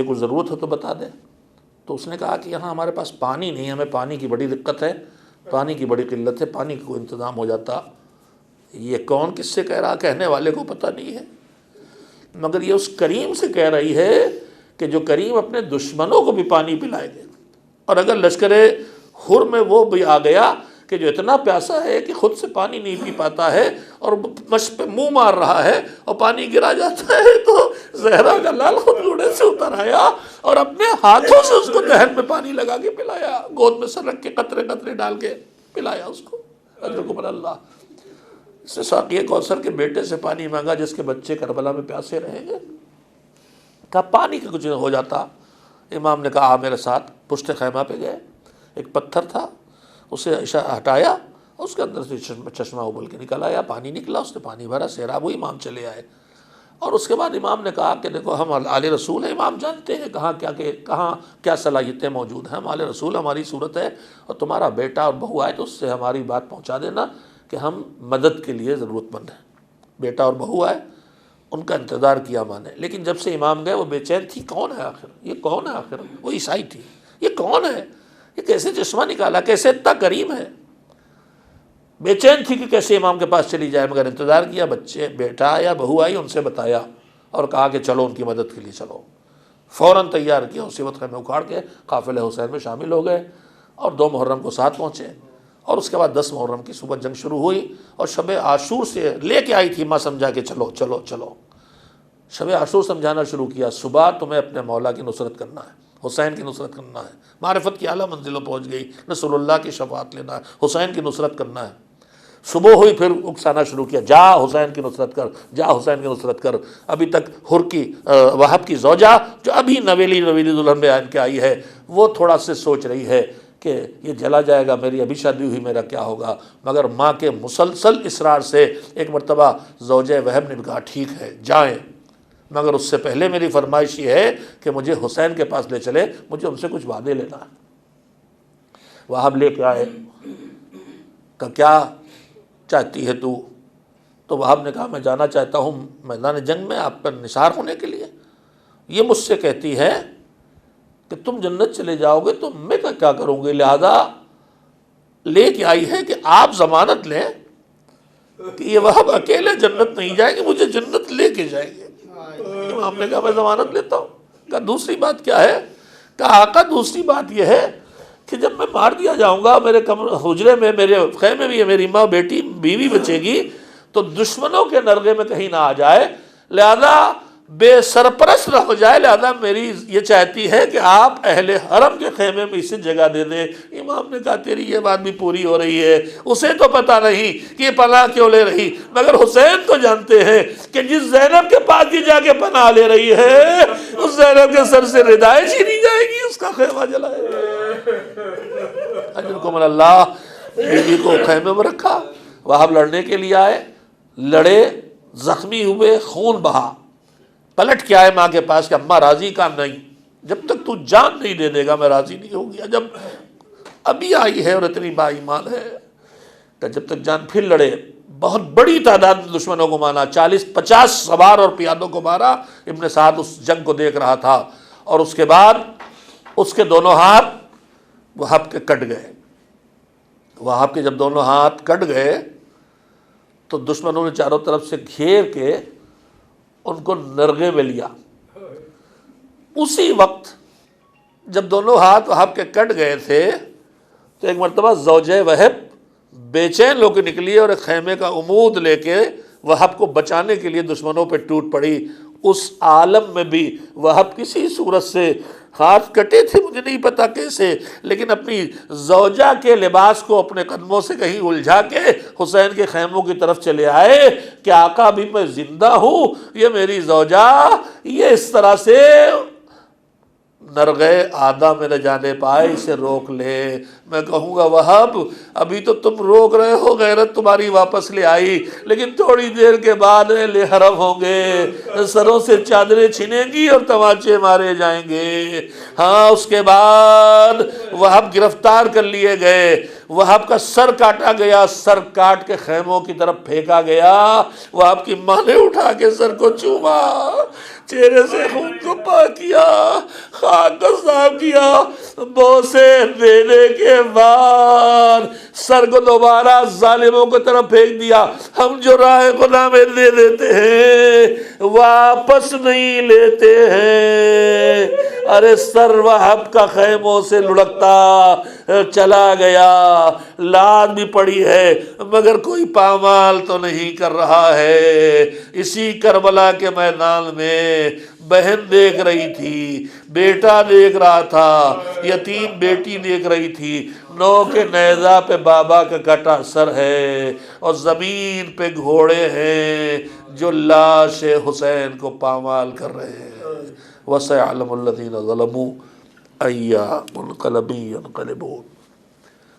کوئی ضرورت ہو تو بتا دے، تو اس نے کہا کہ یہاں ہمارے پاس پانی نہیں، ہمیں پانی کی بڑی دقت ہے، پانی کی بڑی قلت ہے، پانی کا کوئی انتظام ہو جاتا۔ یہ کون کس سے کہہ رہا، کہنے والے کو پتہ نہیں ہے، مگر یہ اس کریم سے کہہ رہی ہے کہ جو کریم اپنے دشمنوں کو بھی پانی پلائے گے۔ اور اگر لشکر حر میں وہ بھی آ گیا کہ جو اتنا پیاسا ہے کہ خود سے پانی نہیں پی پاتا ہے اور مشق پہ منہ مار رہا ہے اور پانی گرا جاتا ہے، تو زہرا کا لال خود گھوڑے سے اتر آیا اور اپنے ہاتھوں سے اس کو دہن میں پانی لگا کے پلایا، گود میں سر رکھ کے قطرے قطرے ڈال کے پلایا اس کو۔ اجرکم اللہ۔ اس نے ساقی کوثر کے بیٹے سے پانی مانگا جس کے بچے کربلا میں پیاسے رہیں گے، کہا پانی کا کچھ ہو جاتا۔ امام نے کہا میرے ساتھ، پشت خیمہ پہ گئے، ایک پتھر تھا اسے ہٹایا اس کے اندر سے چشمہ ابل کے نکل آیا، پانی نکلا، اس نے پانی بھرا، سیراب ہوئی، امام چلے آئے۔ اور اس کے بعد امام نے کہا کہ دیکھو ہم آل رسول ہیں، امام جانتے ہیں کہاں کیا صلاحیتیں موجود ہیں، ہم آل رسول، ہماری صورت ہے، اور تمہارا بیٹا اور بہو آئے تو اس سے ہماری بات پہنچا دینا کہ ہم مدد کے لیے ضرورت مند ہیں۔ بیٹا اور بہو آئے، ان کا انتظار کیا ماں نے، لیکن جب سے امام گئے وہ بے چین تھی، کون ہے آخر، یہ کون ہے آخر، وہ عیسائی تھی، یہ کون ہے، یہ کیسے چشمہ نکالا، کیسے اتنا کریم ہے، بے چین تھی کہ کیسے امام کے پاس چلی جائے، مگر انتظار کیا، بچے بیٹا آیا، بہو آئی، ان سے بتایا اور کہا کہ چلو ان کی مدد کے لیے چلو، فوراً تیار کیا، اسی وقت خیمے اکھاڑ کے قافلہ حسین میں شامل ہو گئے اور 2 محرم کو ساتھ پہنچے، اور اس کے بعد 10 محرم کی صبح جنگ شروع ہوئی، اور شب عاشور سے لے کے آئی تھی ماں سمجھا کہ چلو چلو چلو، شب عاشور سمجھانا شروع کیا، صبح تمہیں اپنے مولا کی نصرت کرنا ہے، حسین کی نصرت کرنا ہے، معرفت کی اعلیٰ منزلوں پہنچ گئی، رسول اللہ کی شفاعت لینا ہے، حسین کی نصرت کرنا ہے۔ صبح ہوئی پھر اکسانا شروع کیا، جا حسین کی نصرت کر، جا حسین کی نصرت کر۔ ابھی تک ہر کی وہب کی زوجہ جو ابھی نویلی دلہن بیان کے آئی ہے، وہ تھوڑا سے سوچ رہی ہے کہ یہ جلا جائے گا، میری ابھی شادی ہوئی، میرا کیا ہوگا، مگر ماں کے مسلسل اصرار سے ایک مرتبہ زوجہ وہب نے کہا ٹھیک ہے جائیں، مگر اس سے پہلے میری فرمائش یہ ہے کہ مجھے حسین کے پاس لے چلے، مجھے ان سے کچھ وعدے لینا ہے۔ وہب لے کے آئے، کہ کیا چاہتی ہے تو وہب نے کہا میں جانا چاہتا ہوں میدان جنگ میں آپ پر نثار ہونے کے لیے، یہ مجھ سے کہتی ہے کہ تم جنت چلے جاؤ گے تو میں کیا کروں گی، لہذا لے کے آئی ہے کہ آپ ضمانت لیں کہ یہ وہب اکیلے جنت نہیں جائیں گے، مجھے جنت لے کے جائیں گے۔ امام نے کہا میں ضمانت لیتا ہوں۔ کہا دوسری بات کیا ہے؟ کہا آقا دوسری بات یہ ہے کہ جب میں مار دیا جاؤں گا، میرے حجرے میں، میرے خیمے میں میری ماں بیٹی بیوی بچے گی تو دشمنوں کے نرغے میں کہیں نہ آ جائے، لہذا بے سرپرست نہ ہو جائے، لہذا میری یہ چاہتی ہے کہ آپ اہل حرم کے خیمے میں اسے جگہ دے دیں۔ امام نے کہا تیری یہ بات بھی پوری ہو رہی ہے، اسے تو پتہ نہیں کہ یہ پناہ کیوں لے رہی، مگر حسین تو جانتے ہیں کہ جس زینب کے پاس یہ جا کے پناہ لے رہی ہے اس زینب کے سر سے ردائیں چھینی جائے گی، اس کا خیمہ جلائے گا۔ اجرکم اللہ، بیوی کو خیمے میں رکھا، وہاب لڑنے کے لیے آئے، لڑے، زخمی ہوئے، خون بہا، پلٹ کے آئے ماں کے پاس کہ اماں راضی؟ کا نہیں، جب تک تو جان نہیں دے دے گا میں راضی نہیں ہوں گی، جب ابھی آئی ہے اور اتنی با ایمان ہے کہ جب تک جان۔ پھر لڑے، بہت بڑی تعداد میں دشمنوں کو مارا، 40-50 سوار اور پیادوں کو مارا۔ ابن سعد اس جنگ کو دیکھ رہا تھا، اور اس کے بعد اس کے دونوں ہاتھ وہب کے کٹ گئے۔ وہب کے جب دونوں ہاتھ کٹ گئے تو دشمنوں نے چاروں طرف سے گھیر کے ان کو نرغے میں لیا۔ اسی وقت جب دونوں ہاتھ وہب کے کٹ گئے تھے تو ایک مرتبہ زوجہ وہب بے چین ہو کے نکلی اور ایک خیمے کا عمود لے کے وہب کو بچانے کے لیے دشمنوں پہ ٹوٹ پڑی۔ اس عالم میں بھی وہب کسی صورت سے، ہاتھ کٹے تھے مجھے نہیں پتا کیسے، لیکن اپنی زوجہ کے لباس کو اپنے قدموں سے کہیں الجھا کے حسین کے خیموں کی طرف چلے آئے کہ آقا بھی میں زندہ ہوں، یہ میری زوجہ یہ اس طرح سے نرغے آدھا میں نہ جانے پائے، اسے روک لے۔ میں کہوں گا وہب ابھی تو تم روک رہے ہو، غیرت تمہاری واپس لے آئی، لیکن تھوڑی دیر کے بعد اہل حرم ہوں گے، سروں سے چادریں چھنیں گی اور تماچے مارے جائیں گے۔ ہاں اس کے بعد وہب گرفتار کر لیے گئے، وہب کا سر کاٹا گیا، سر کاٹ کے خیموں کی طرف پھینکا گیا۔ وہب کی ماں نے اٹھا کے سر کو چوما، چہرے سے خون کو پاک کیا، خاک کو صاف کیا، بوسے دینے کے بعد سر کو دوبارہ ظالموں کی طرف پھینک دیا۔ ہم جو راہ خدا میں دے دیتے ہیں واپس نہیں لیتے ہیں۔ ارے سر وہب کا خیموں سے لڑکتا چلا گیا، لاد بھی پڑی ہے مگر کوئی پامال تو نہیں کر رہا ہے۔ اسی کربلا کے میدان میں بہن دیکھ رہی تھی، بیٹا دیکھ رہا تھا، یتیم بیٹی دیکھ رہی تھی، نو کے نیزہ پہ بابا کا کٹا سر ہے اور زمین پہ گھوڑے ہیں جو لاش حسین کو پامال کر رہے ہیں۔ وَسَيَعْلَمُ الَّذِينَ ظَلَمُوا أَيَّ مُنْقَلَبٍ يَنْقَلِبُونَ۔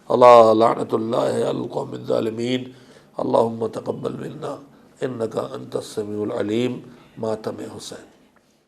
اللہ لعنت اللہ علی القوم الظالمین۔ اللہم تقبل منا انک انت السمیع العلیم۔ ماتم حسین۔